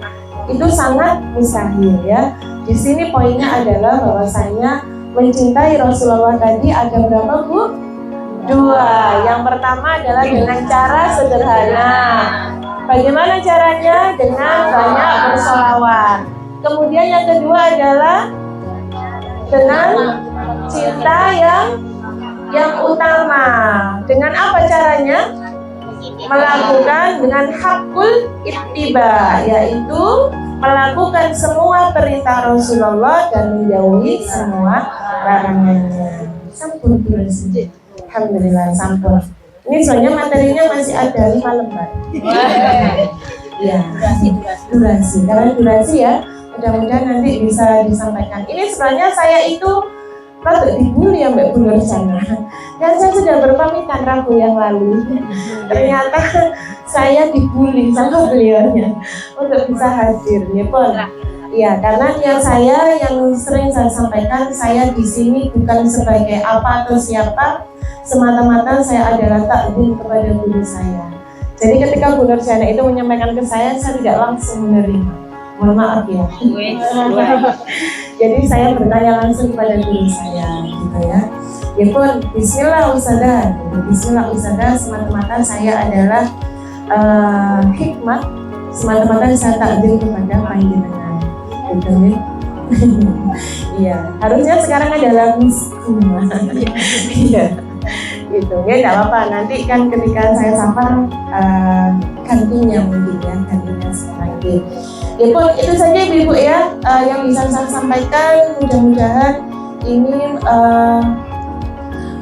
Itu sangat mustahil ya. Di sini poinnya adalah bahwasanya mencintai Rasulullah tadi ada berapa Bu? 2. Yang pertama adalah dengan cara sederhana. Bagaimana caranya? Dengan banyak bersolawat. Kemudian yang kedua adalah dengan cinta yang utama. Dengan apa caranya? Melakukan dengan hakul ittiba, yaitu melakukan semua perintah Rasulullah dan menjauhi semua larangannya. Sampun terus. Alhamdulillah sampun. Ini soalnya materinya masih ada 5 lembar. Ya, durasi. Karena durasi ya, mudah-mudahan nanti bisa disampaikan. Ini sebenarnya saya itu rada dibully ya Mbak Bu Nursana. Dan saya sudah berpamitan Rabu yang lalu. Ternyata saya dibully sama beliaunya untuk bisa hadir. Ya, Pon. Ya, karena yang sering saya sampaikan, saya di sini bukan sebagai apa atau siapa. semata-mata saya adalah takdim kepada guru saya. Jadi ketika Bu Nurjana itu menyampaikan ke saya tidak langsung menerima. Mohon maaf ya. Jadi saya bertanya langsung kepada guru saya, gitu ya. Ya pun, Bismillah Ustazah, Bismillah Ustazah, semata-mata saya adalah hikmah, semata-mata saya takdim kepada panjenengan, gitu ya. Iya, harusnya sekarang adalah miskuma. Iya, gitu. Ya tidak apa-apa. Nanti kan ketika saya safar gantinya mungkin ya, gantinya sekarang ini. Ya pun itu saja Ibu ya yang bisa saya sampaikan. Mudah-mudahan ini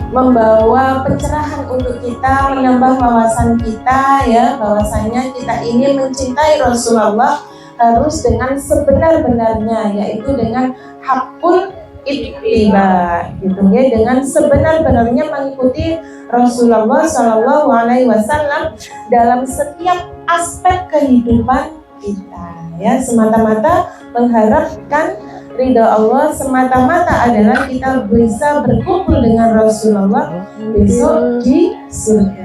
membawa pencerahan untuk kita, menambah wawasan kita ya, bahwasanya kita ini mencintai Rasulullah harus dengan sebenar-benarnya, yaitu dengan hakul ittiba, gitu ya, dengan sebenar-benarnya mengikuti Rasulullah Shallallahu Alaihi Wasallam dalam setiap aspek kehidupan kita, ya, semata-mata mengharapkan ridha Allah, semata-mata adalah kita bisa berkumpul dengan Rasulullah besok di surga.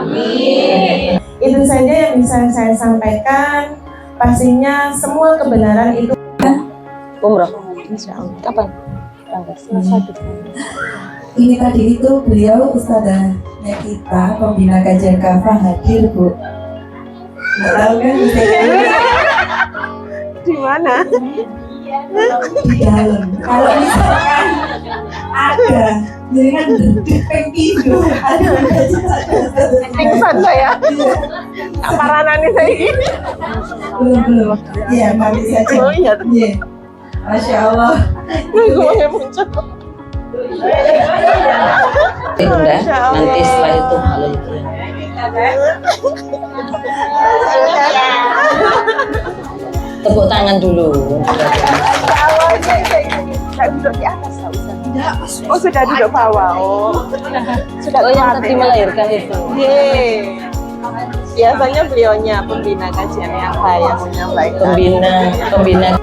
Amin. Itu saja yang bisa saya sampaikan. Pastinya semua kebenaran itu Umroh. Insyaallah. Kapan? Ini tadi itu beliau ustazahnya kita, pembina kajian kafah hadir Bu. Nggak tahu kan? di mana? Di dalam. Kalau misalkan ada, jadi kan itu ada Iksan saya. Aparanan ini saya ini. belum. Iya, kami saja. Oh iya. Iya. Masya Allah. Gue muncul. Bunda, nanti setelah itu halal tepuk tangan dulu. Tidak duduk di atas, nggak usah. Oh, sudah duduk bawah. Oh, sudah yang tadi melahirkan itu. Yeay. Biasanya beliaunya pembina kajian yang saya menyampaikan. Pembina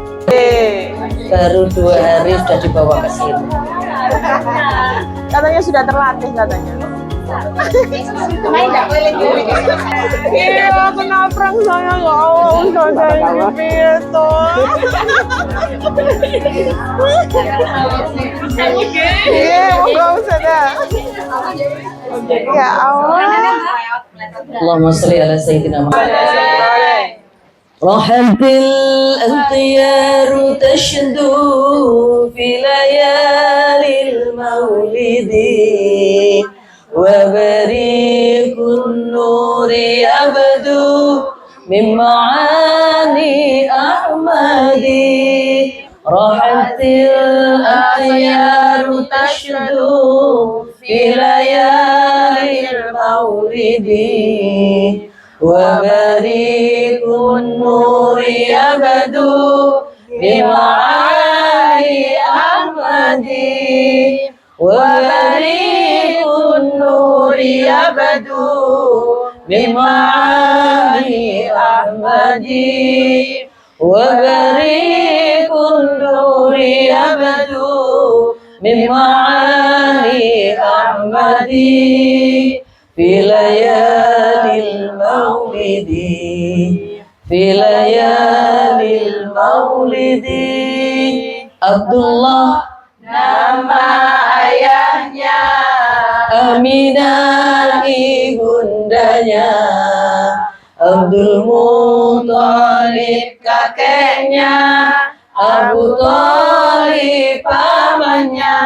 baru 2 hari sudah dibawa ke sini. Katanya sudah terlatih katanya. Iya, kenapa saya nggak usah kayak gitu? Iya, nggak usah dah. Ya Allah. Allahumma sholli ala sayyidina Muhammad. Rahatil antiyaru tashdu fi layalil maulidi wa barikun nuri abdu min ma'ani ahmadi. Rahatil antiyaru tashdu fi layalil maulidi wa barikun nuri abdu bima'ani ahmadi wa barikun nuri abdu bima'ani ahmadi wa barikun nuri abdu bima'ani ahmadi fi layalil maulidi fi layalil maulidi. Abdullah nama ayahnya, Aminah ibundanya, Abdul Muthalib kakeknya, Abu Thalib pamannya,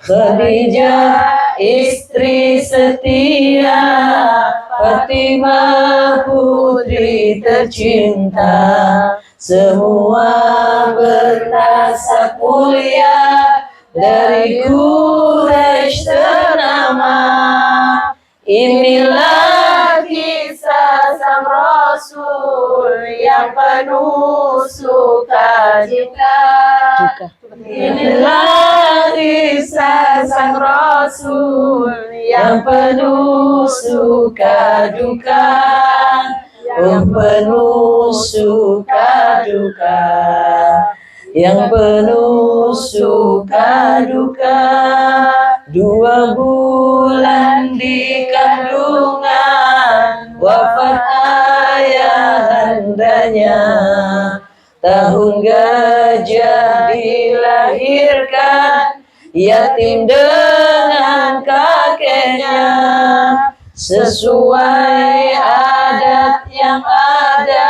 Khadijah istri setia, Fatimah putri tercinta, semua bernasab mulia dari Quraisy ternama. Inilah kisah sang Rasul yang penuh sukacita. Inilah kisah sang Rasul yang penuh suka duka, yang penuh suka duka, yang penuh suka duka. 2 bulan di kandungan, wafat ayahandanya. Tahun gajah dilahirkan, yatim dengan kakeknya. Sesuai adat yang ada,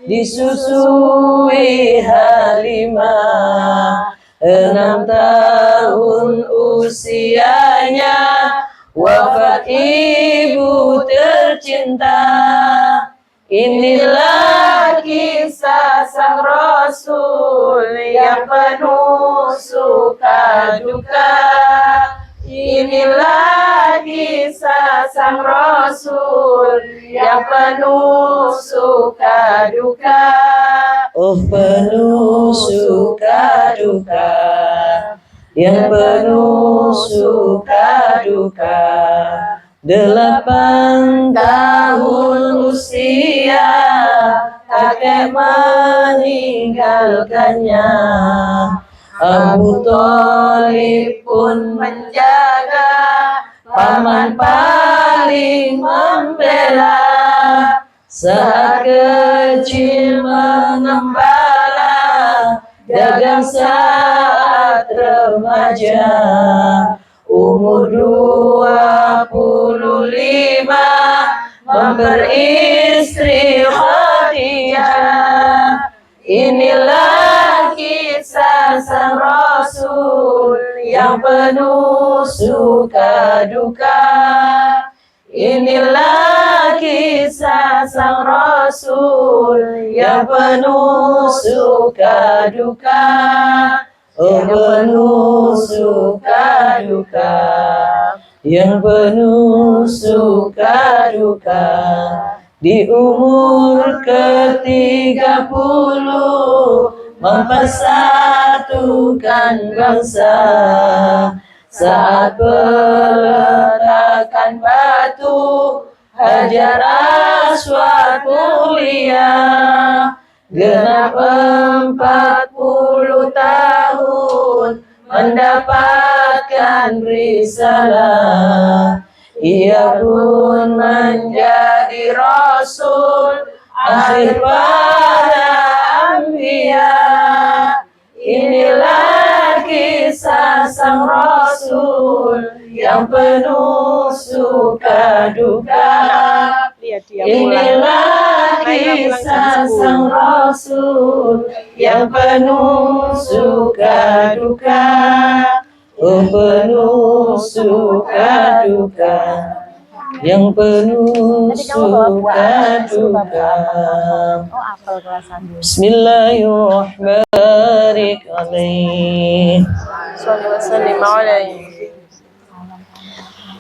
disusui Halimah. 6 tahun usianya, wafat ibu tercinta. Inilah kisah sang Rasul yang penuh suka duka. Inilah kisah sang Rasul yang penuh suka duka. Oh, penuh suka duka, yang penuh suka duka. 8 tahun usia, kakek meninggalkannya. Abu Thalib pun menjaga, paman paling membela. Saat kecil mengembala, dagang saat remaja. Umur 25, memperistri Khadijah. Inilah kisah sang Rasul yang penuh suka duka. Inilah kisah sang Rasul yang penuh suka duka. Oh, penuh suka duka, yang penuh suka duka. Di umur ke-30, mempersatukan bangsa. Saat peletakan batu Hajar Aswad mulia, genap 40 tahun mendapatkan risalah. Ia pun menjadi Rasul akhir para anbiya. Inilah kisah sang Rasul yang penuh suka duka. Inilah kisah sang Rasul yang penuh suka duka. Oh, penuh suka duka, yang penuh suka duka. Bismillahirrahmanirrahim.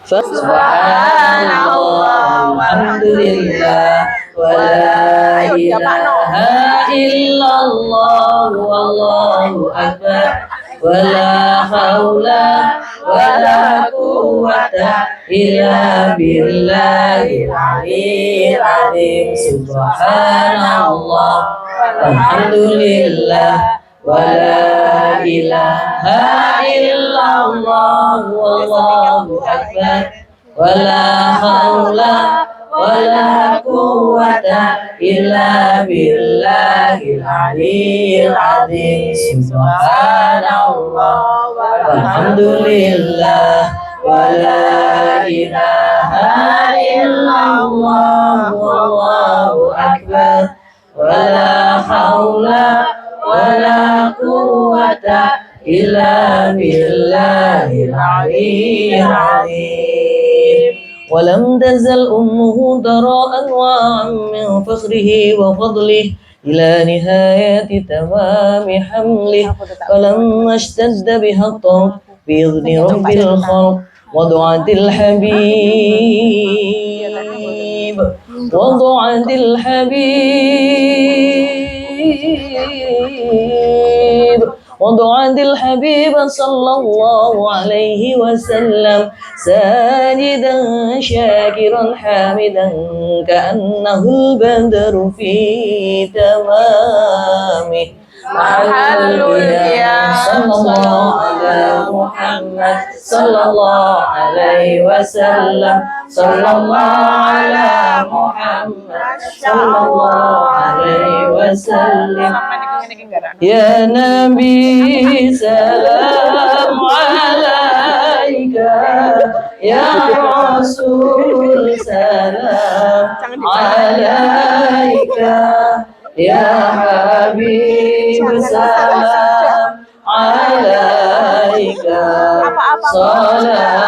Subhanallah, walhamdulillah, wa la ilaha illallah, wallahu akbar. Wala haula wala quwwata illa billahil aliyyil azim. Subhanallah, walhamdulillah, wala ilaha illallah, wallahu akbar. Wala haula wala quwwata illa billahil aliyyil azim. Subhanallah, walhamdulillah, wala ilaha illallah, wallahu akbar. Wala haula wala quwwata illa billahil aliyyil azim. ولم تزل أمه ضراء وعن من فخره وفضله إلى نهاية تمام حمله. فلما اشتد بها الطرف بإذن رب الخلق وضعت الحبيب وضعت الحبيب صلى الله عليه وسلم ساجدا شاكرا حامدا كأنه البدر في تمامه. Hallelujah. Sallallahu ala Muhammad, sallallahu alaihi wasallam, sallallahu ala Muhammad, sallallahu alaihi wasallam. Ya Nabi salam alaika, ya Rasul salam alaika, ya Habib salam alaika, salawatullah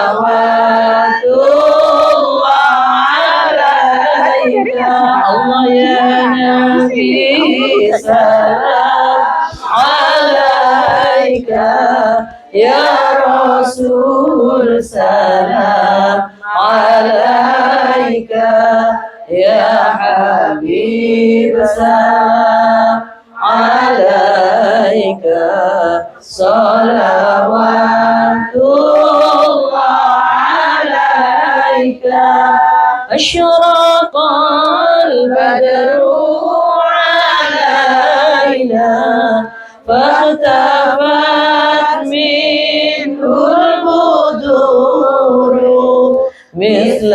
alaika. Allah ya Nabi salam alaika, ya Rasul salam alaika, ya Habib salam alaika, salawatullah alaika. Asyraqal badru alaina, فاختفت منه البدور مثل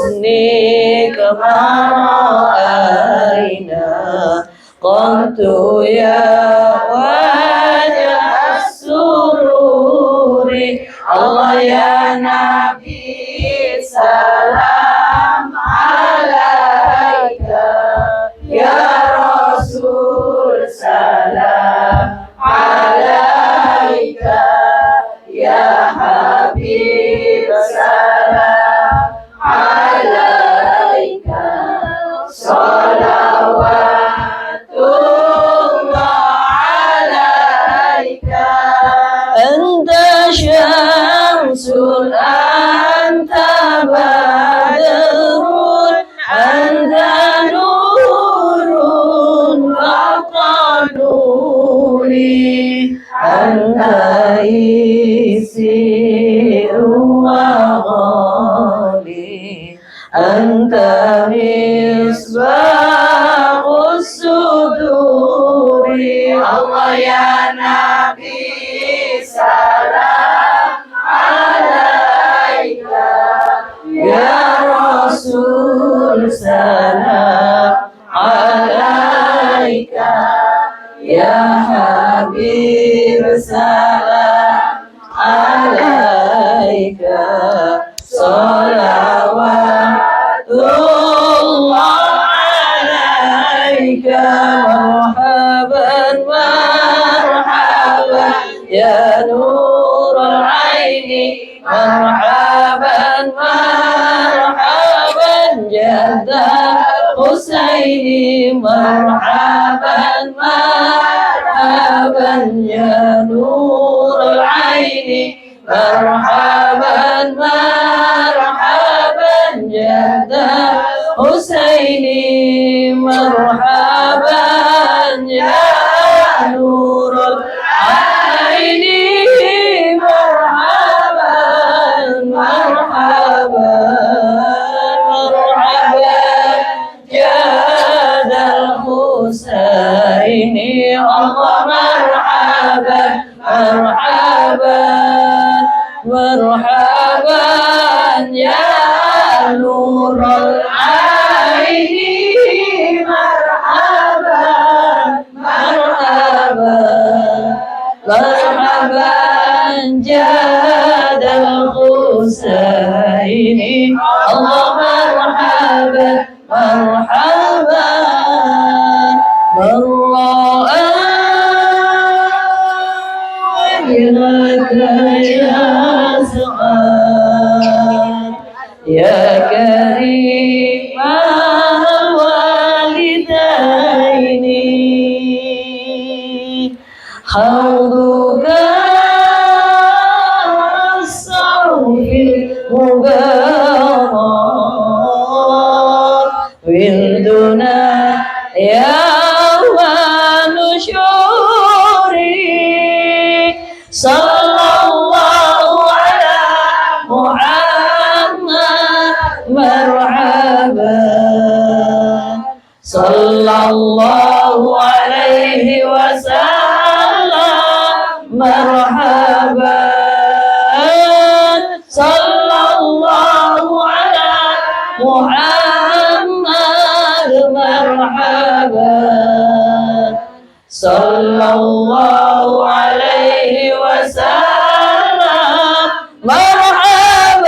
حسنك ما رأينا قمت يا وجه السرور. الله يا نبي سلام عليك، يا رسول سلام عليك، يا حبيب سلام عليك، صلوات الله عليك. أنت شمس أنت بدر أنت نور فوق نوري، أنت يسير وغالي، أنت مصباح الصدور. الله يا نبي سلام عليك، يا رسول سلام عليك، يا حبيب سلام عليك، صلوات الله عليك. مرحبا مرحبا يا نور العين، مرحبا مرحبا جد الحسين، مرحبا مرحبا يا نور العين، مرحبا مرحبا جد الحسين، مرحبا يا نور العين، مرحبا مرحبا مرحبا جد الحسين. الله مرحبا مرحبا مرحبا يا نور العين، مرحبا مرحبا مرحبا جاد الحسين. الله مرحبا مرحبا من رأى وجهك يا سعاد، يا كريم الوالدين، حوضك الصوف المبارك، ولدنا يوم نشوري. صلى الله على محمد مرحبا، صلى الله عليه marhaban sallallahu alaihi wasallam marhaban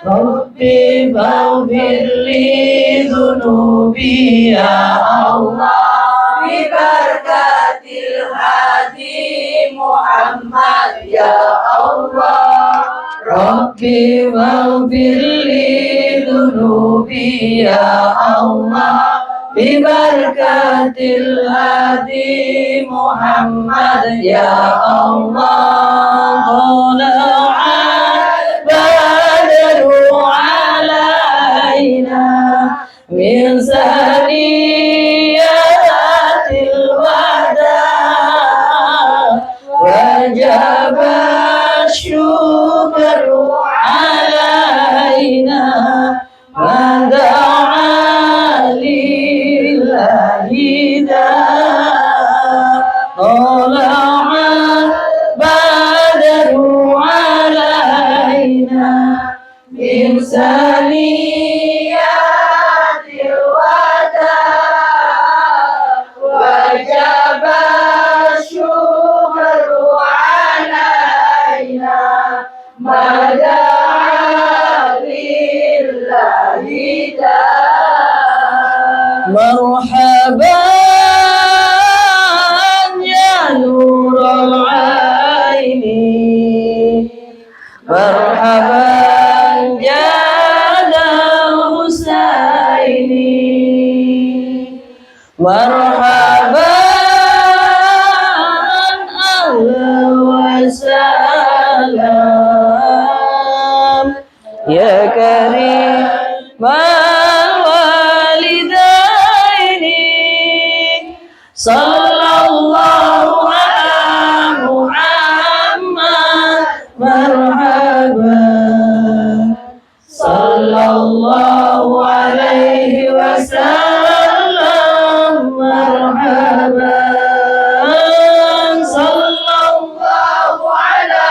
Rabbi maghfir li dhunubi ya Allah bi barakatil hadi Muhammad ya Allah Rabbi maghfir li dhunubi ya Allah bi barakatil hadi Muhammad ya Allah tala'al badru alaina min saniyatil wada wajaba syukru alaina mada'a lillahi tala'al badru alaina min saniyatil wada wajaba syukru alaina mada'a lillahi marhaban ya nurul aini marhaban ya Husaini marhaban ahlan wa salam ya karim walidaini sallallahu ala Muhammad marhaban sallallahu alaihi wasallam marhaban sallallahu ala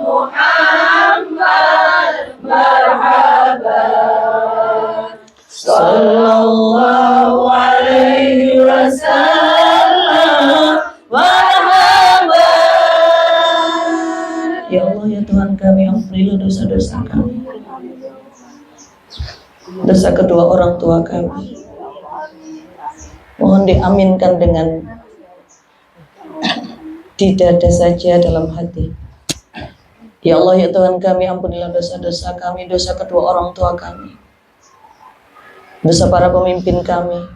Muhammad marhaban sallallahu alaihi wasallam marhaban. Ya Allah ya Tuhan kami, ampunilah dosa-dosa kami, dosa kedua orang tua kami. Mohon diaminkan dengan di dada saja, dalam hati. Ya Allah ya Tuhan kami, ampunilah dosa-dosa kami, dosa kedua orang tua kami, dosa para pemimpin kami,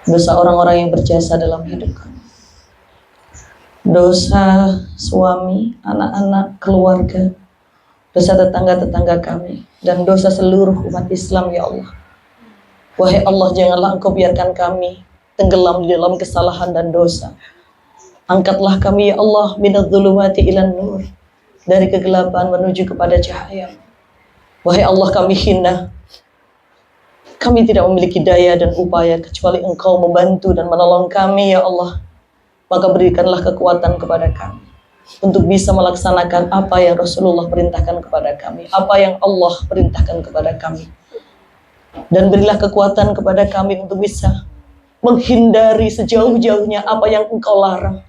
dosa orang-orang yang berjasa dalam hidup kami, dosa suami, anak-anak, keluarga, dosa tetangga-tetangga kami, dan dosa seluruh umat Islam ya Allah. Wahai Allah, janganlah Engkau biarkan kami tenggelam di dalam kesalahan dan dosa. Angkatlah kami ya Allah minadz zulumati ilan nur, dari kegelapan menuju kepada cahaya. Wahai Allah, kami hina, kami tidak memiliki daya dan upaya kecuali Engkau membantu dan menolong kami ya Allah. Maka berikanlah kekuatan kepada kami untuk bisa melaksanakan apa yang Rasulullah perintahkan kepada kami, apa yang Allah perintahkan kepada kami. Dan berilah kekuatan kepada kami untuk bisa menghindari sejauh-jauhnya apa yang Engkau larang,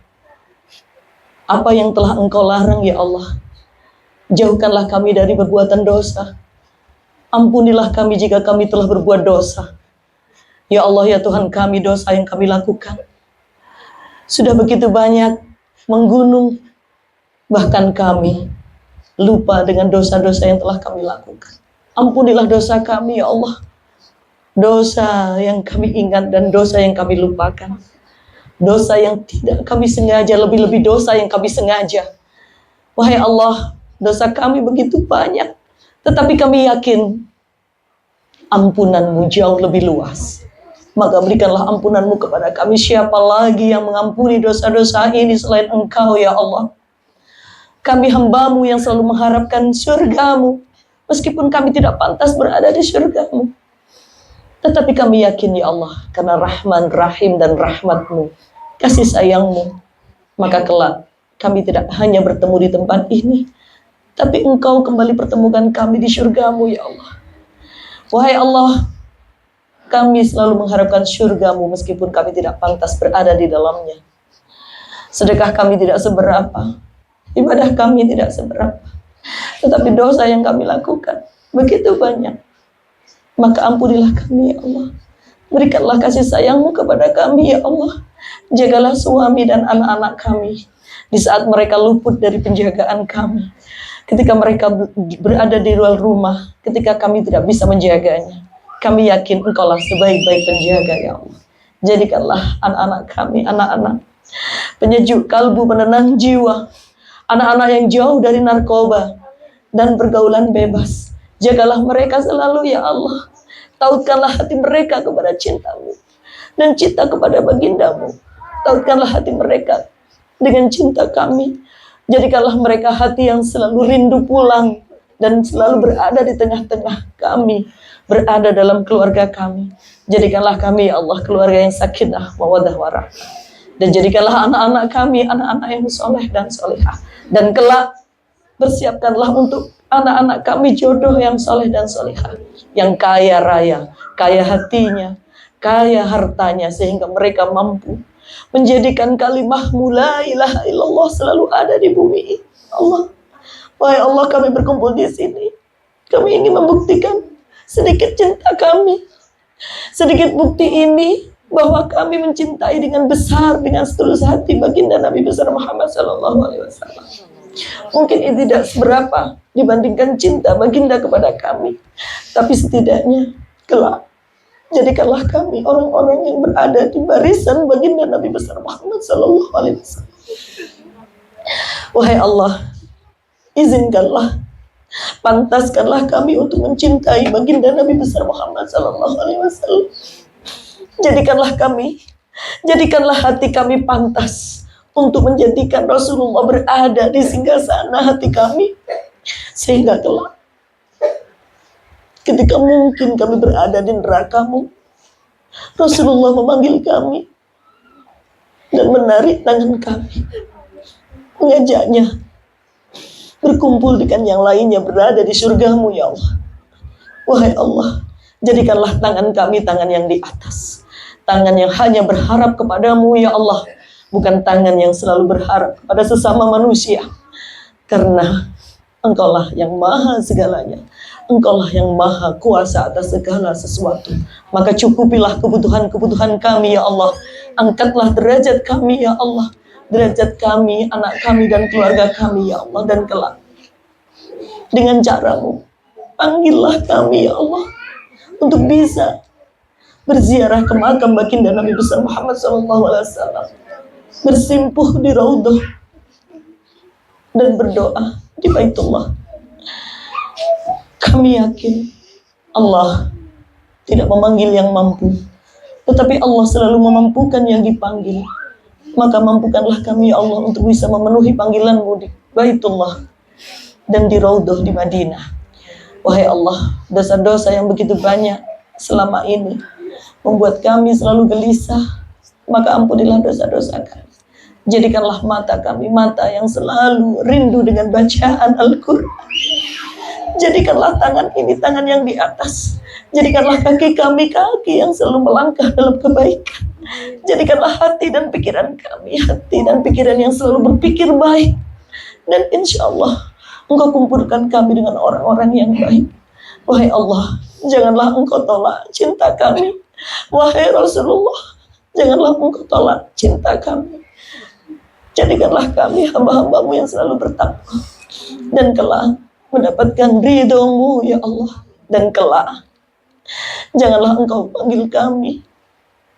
apa yang telah Engkau larang ya Allah. Jauhkanlah kami dari perbuatan dosa. Ampunilah kami jika kami telah berbuat dosa. Ya Allah ya Tuhan kami, dosa yang kami lakukan sudah begitu banyak, menggunung. Bahkan kami lupa dengan dosa-dosa yang telah kami lakukan. Ampunilah dosa kami ya Allah, dosa yang kami ingat dan dosa yang kami lupakan, dosa yang tidak kami sengaja, lebih-lebih dosa yang kami sengaja. Wahai Allah, dosa kami begitu banyak, tetapi kami yakin ampunan-Mu jauh lebih luas. Maka berikanlah ampunan-Mu kepada kami. Siapa lagi yang mengampuni dosa-dosa ini selain Engkau ya Allah? Kami hamba-Mu yang selalu mengharapkan surga-Mu, meskipun kami tidak pantas berada di surga-Mu. Tetapi kami yakin ya Allah, karena Rahman, Rahim dan rahmat-Mu, kasih sayang-Mu, maka kelak kami tidak hanya bertemu di tempat ini, tapi Engkau kembali pertemukan kami di surga-Mu ya Allah. Wahai Allah, Kami selalu mengharapkan syurga-Mu meskipun kami tidak pantas berada di dalamnya. Sedekah kami tidak seberapa, ibadah kami tidak seberapa, tetapi dosa yang kami lakukan begitu banyak. Maka ampunilah kami ya Allah. Berikanlah kasih sayang-Mu kepada kami ya Allah. Jagalah suami dan anak-anak kami di saat mereka luput dari penjagaan kami. Ketika mereka berada di luar rumah, ketika kami tidak bisa menjaganya, kami yakin Engkaulah sebaik-baik penjaga ya Allah. Jadikanlah anak-anak kami, anak-anak penyejuk kalbu, penenang jiwa, anak-anak yang jauh dari narkoba dan pergaulan bebas. Jagalah mereka selalu ya Allah. Tautkanlah hati mereka kepada cinta-Mu dan cinta kepada baginda-Mu. Tautkanlah hati mereka dengan cinta kami. Jadikanlah mereka hati yang selalu rindu pulang dan selalu berada di tengah-tengah kami, berada dalam keluarga kami. Jadikanlah kami ya Allah keluarga yang sakinah, mawaddah warahmah. Dan jadikanlah anak-anak kami anak-anak yang soleh dan solehah. Dan kelak bersiapkanlah untuk anak-anak kami jodoh yang soleh dan solehah, yang kaya raya, kaya hatinya, kaya hartanya, sehingga mereka mampu menjadikan kalimah-Mu la ilaha illallah selalu ada di bumi ini. Allah, wahai Allah, kami berkumpul di sini. Kami ingin membuktikan sedikit cinta kami, sedikit bukti ini bahwa kami mencintai dengan besar, dengan setulus hati baginda Nabi besar Muhammad SAW. Mungkin ini tidak seberapa dibandingkan cinta baginda kepada kami, tapi setidaknya kelak jadikanlah kami orang-orang yang berada di barisan baginda Nabi besar Muhammad SAW. Wahai Allah, izinkanlah, pantaskanlah kami untuk mencintai baginda Nabi besar Muhammad SAW. Jadikanlah kami, jadikanlah hati kami pantas untuk menjadikan Rasulullah berada di singgasana hati kami, sehingga kelak ketika mungkin kami berada di neraka-Mu, Rasulullah memanggil kami dan menarik tangan kami, mengajaknya berkumpul dengan yang lainnya berada di surga-Mu ya Allah. Wahai Allah, jadikanlah tangan kami tangan yang di atas, tangan yang hanya berharap kepada-Mu ya Allah, bukan tangan yang selalu berharap kepada sesama manusia. Karena Engkaulah yang maha segalanya, Engkaulah yang maha kuasa atas segala sesuatu. Maka cukupilah kebutuhan-kebutuhan kami ya Allah. Angkatlah derajat kami ya Allah, derajat kami, anak kami dan keluarga kami ya Allah. Dan kelak dengan cara-Mu, panggillah kami ya Allah untuk bisa berziarah ke makam baginda Nabi besar Muhammad SAW, bersimpuh di raudhah dan berdoa di Baitullah. Kami yakin Allah tidak memanggil yang mampu, tetapi Allah selalu memampukan yang dipanggil. Maka mampukanlah kami ya Allah untuk bisa memenuhi panggilan-Mu di Baitullah dan di raudhah di Madinah. Wahai Allah, dosa-dosa yang begitu banyak selama ini membuat kami selalu gelisah, maka ampunilah dosa-dosa kami. Jadikanlah mata kami mata yang selalu rindu dengan bacaan Al-Quran. Jadikanlah tangan ini tangan yang di atas. Jadikanlah kaki kami kaki yang selalu melangkah dalam kebaikan. Jadikanlah hati dan pikiran kami hati dan pikiran yang selalu berpikir baik. Dan insya Allah Engkau kumpulkan kami dengan orang-orang yang baik. Wahai Allah, janganlah Engkau tolak cinta kami. Wahai Rasulullah, janganlah Engkau tolak cinta kami. Jadikanlah kami hamba-hamba-Mu yang selalu bertakwa, dan kelak mendapatkan ridho-Mu ya Allah. Dan kelak janganlah Engkau panggil kami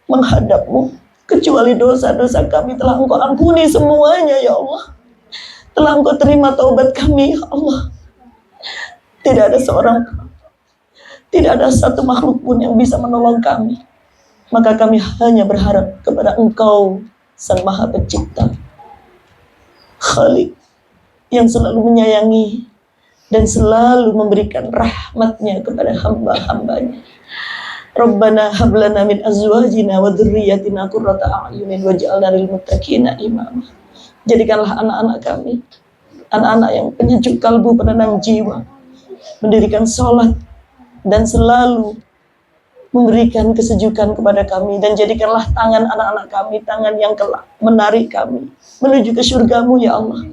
menghadap-Mu kecuali dosa-dosa kami telah Engkau ampuni semuanya ya Allah. Telah Engkau terima taubat kami ya Allah. Tidak ada seorang, tidak ada satu makhluk pun yang bisa menolong kami. Maka kami hanya berharap kepada Engkau Sang Maha Pencipta, Khalik, yang selalu menyayangi dan selalu memberikan rahmatnya kepada hamba-hambanya. Rabbana hablana min azwajina wa dzurriyyatina qurrata a'yunin waj'alna lil muttaqina imama. Jadikanlah anak-anak kami anak-anak yang penyejuk kalbu, penenang jiwa, mendirikan sholat dan selalu memberikan kesejukan kepada kami, dan jadikanlah tangan anak-anak kami tangan yang kelak menarik kami menuju ke surgamu ya Allah.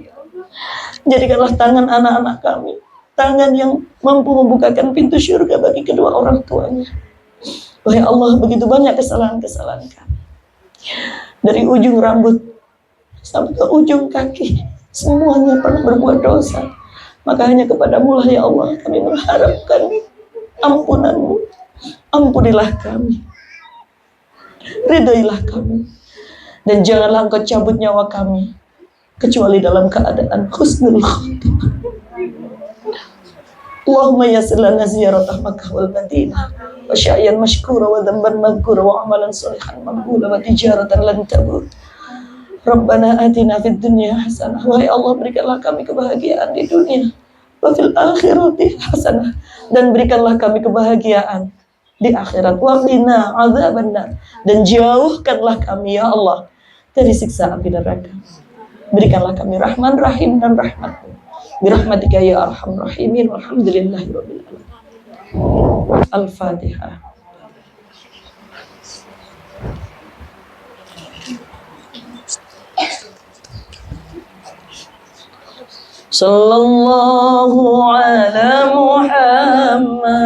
Jadikanlah tangan anak-anak kami tangan yang mampu membukakan pintu surga bagi kedua orang tuanya. Wahai Allah, begitu banyak kesalahan-kesalahan kami, dari ujung rambut sampai ke ujung kaki, semuanya pernah berbuat dosa. Maka hanya kepadamu lah ya Allah kami mengharapkan ampunanmu. Ampunilah kami, ridailah kami, dan janganlah engkau cabut nyawa kami kecuali dalam keadaan husnul khotimah. Allahumma yassir lana ziyaratah Makkah wal Madinah wa sya'yan mashkura wa dhanban maghfura wa amalan sholihan maqbula wa tijaratan lan tabur. Rabbana atina fid dunya hasanah. Wahai Allah, berikanlah kami kebahagiaan di dunia, wa fil akhirati hasanah, dan berikanlah kami kebahagiaan di akhirat. Wa qina adzabannar, dan jauhkanlah kami ya Allah dari siksa api neraka. Berikanlah kami Rahman Rahim dan rahmat-Mu. Birahmatika ya arhamar rahimin. Walhamdulillahirabbil alamin. Al-Fatihah. Sallallahu ala Muhammad,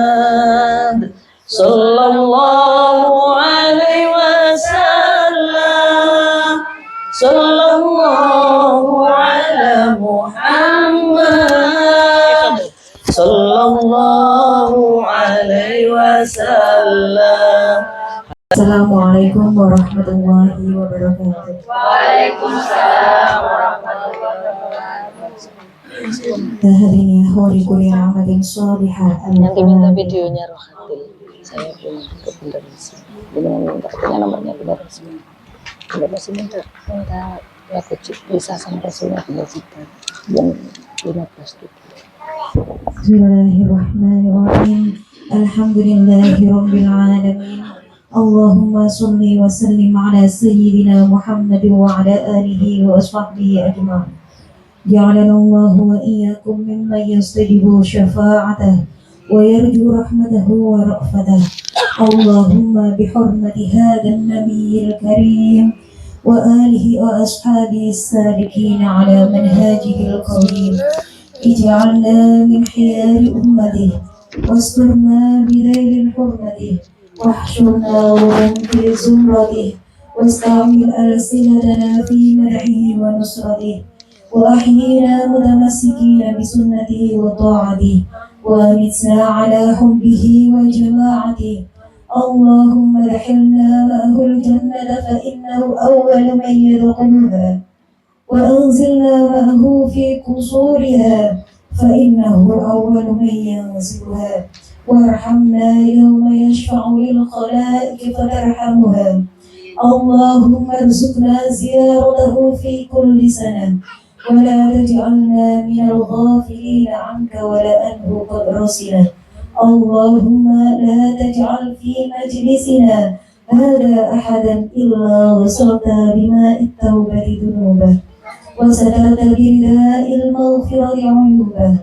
sallallahu alaihi wasallam, sallallahu ala Muhammad, sallallahu alaihi wasallam. Assalamualaikum warahmatullahi wabarakatuh. Waalaikumsalam warahmatullahi wabarakatuh. Hadirin ya hori kuliah amalin sholihah. Yang diminta videonya Rohatil, saya punya kebenaran sih. Dengan minta punya nomornya kebenaran sih. Kalau masih minta laku bisa sampai sudah 3 juta yang 15 juta. Bismillahirrahmanirrahim. Alhamdulillahirabbil alamin. Allahumma shalli wa sallim ala sayyidina Muhammad wa ala alihi wa ashabihi ajma'in. جعلنا الله وإياكم ممن يستجيب شفاعته ويرجو رحمته ورأفته. اللهم بحرمة هذا النبي الكريم وآله وأصحابه السالكين على منهاجه القويم اجعلنا من خيار أمته واسترنا بذيل حرمته واحشرنا ومن في زمرته واستعمل ألسنتنا في مدحه ونصرته وأحيينا متمسكين بسنته وطاعته وأمتنا على حبه وجماعته. اللهم ادخلنا معه الجنة فإنه أول من يدخلها وأنزلنا معه في قصورها فإنه أول من ينزلها وارحمنا يوم يشفع للخلائق فترحمها. اللهم ارزقنا زيارته في كل سنة ولا تجعلنا من الغافلين عنك ولا أنه قد رسله. اللهم لا تجعل في مجلسنا هذا أحدا إلا غسلت بماء التوبة ذنوبه وسترت برداء المغفرة عيوبه.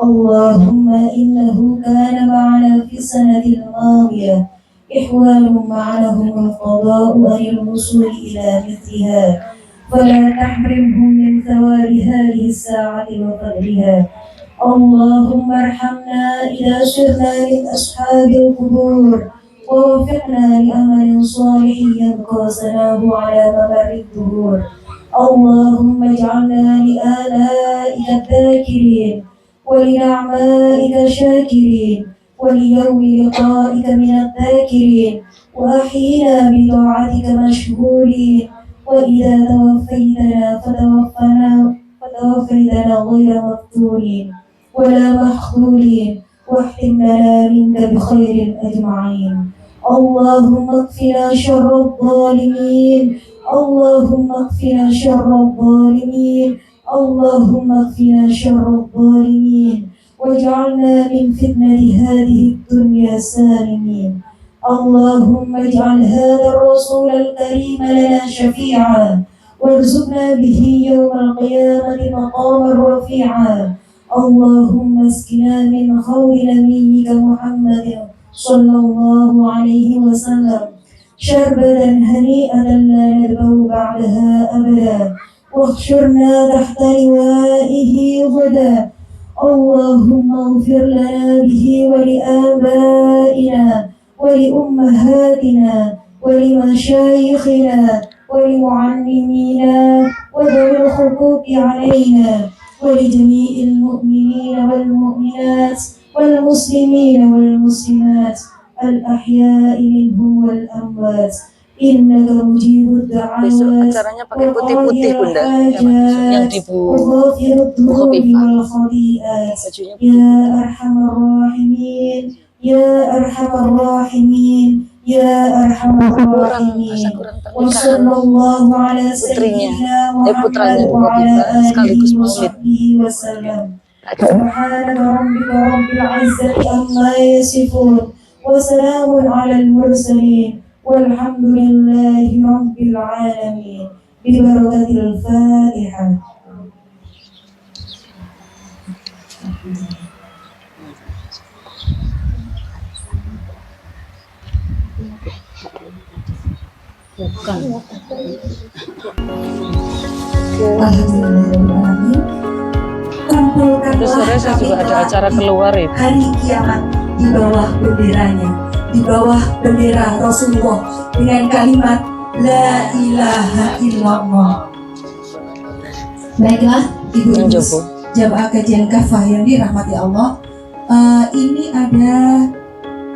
اللهم إنه كان معنا في السنة الماضية إخوان معهم القضاء عن الوصول إلى مثلها فلا تحرمهم من ثواب هذه الساعة وفضلها. اللهم ارحمنا إذا صرنا من أصحاب القبور ووفقنا لأمل صالح يبقى ثناه على ممر الدهور. اللهم اجعلنا لآلائك الذاكرين ولنعمائك شاكرين وليوم لقائك من الذاكرين وأحينا بطاعتك مشغولين. وإذا توفيتنا فتوفيتنا غير مفتونين ولا مخذولين واختم لنا منك بخير أجمعين. اللهم اكفنا شر الظالمين. اللهم اكفنا شر الظالمين. اللهم اكفنا شر الظالمين واجعلنا من فتنة هذه الدنيا سالمين. اللهم اجعل هذا الرسول الكريم لنا شفيعا وارزقنا به يوم القيامة مقاما رفيعا. اللهم اسقنا من خير نبيك محمد صلى الله عليه وسلم شربة هنيئة لا نذبه بعدها أبدا واحشرنا تحت لوائه غدا اللهم اغفر لنا به ولآبائنا ولأمهاتنا ولمشايخنا ولمعلمينا وذوي الحقوق علينا ولجميع المؤمنين والمؤمنات والمسلمين والمسلمات الأحياء منهم والأموات إنك مجيب Besok الدعوات acaranya pakai putih-putih bunda, yang di وغافر الذنوب والخطيئات bajunya يا أرحم الراحمين يا أرحم الراحمين يا أرحم الراحمين وصلى الله على سيدنا محمد وعلى آله وصحبه وسلم سبحان ربك رب العزة عما يصفون وسلام على المرسلين والحمد لله رب العالمين ببركة الفاتحة. Alhamdulillahirrahmanirrahim. Terus sore saya juga ada acara keluar itu. Hari kiamat di bawah benderanya, di bawah bendera Rasulullah dengan kalimat La ilaha illallah. Baiklah Ibu jamaah kajian kafah yang dirahmati Allah, ini ada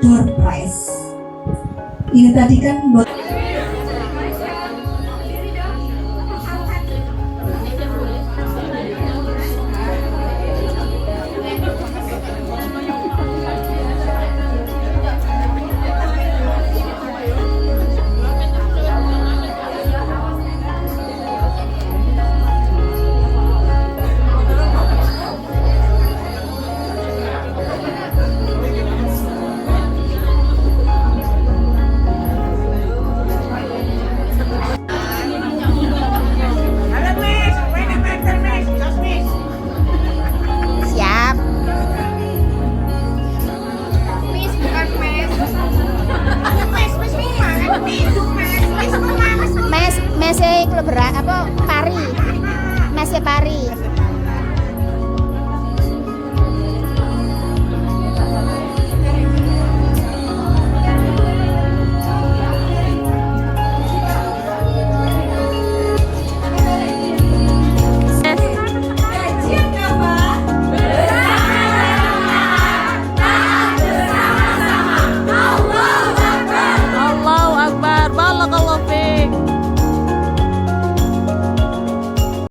door prize. Ini tadi kan buat Siap. Mis bukan mes. Mes mes klub apa Pari. Mesnya Pari.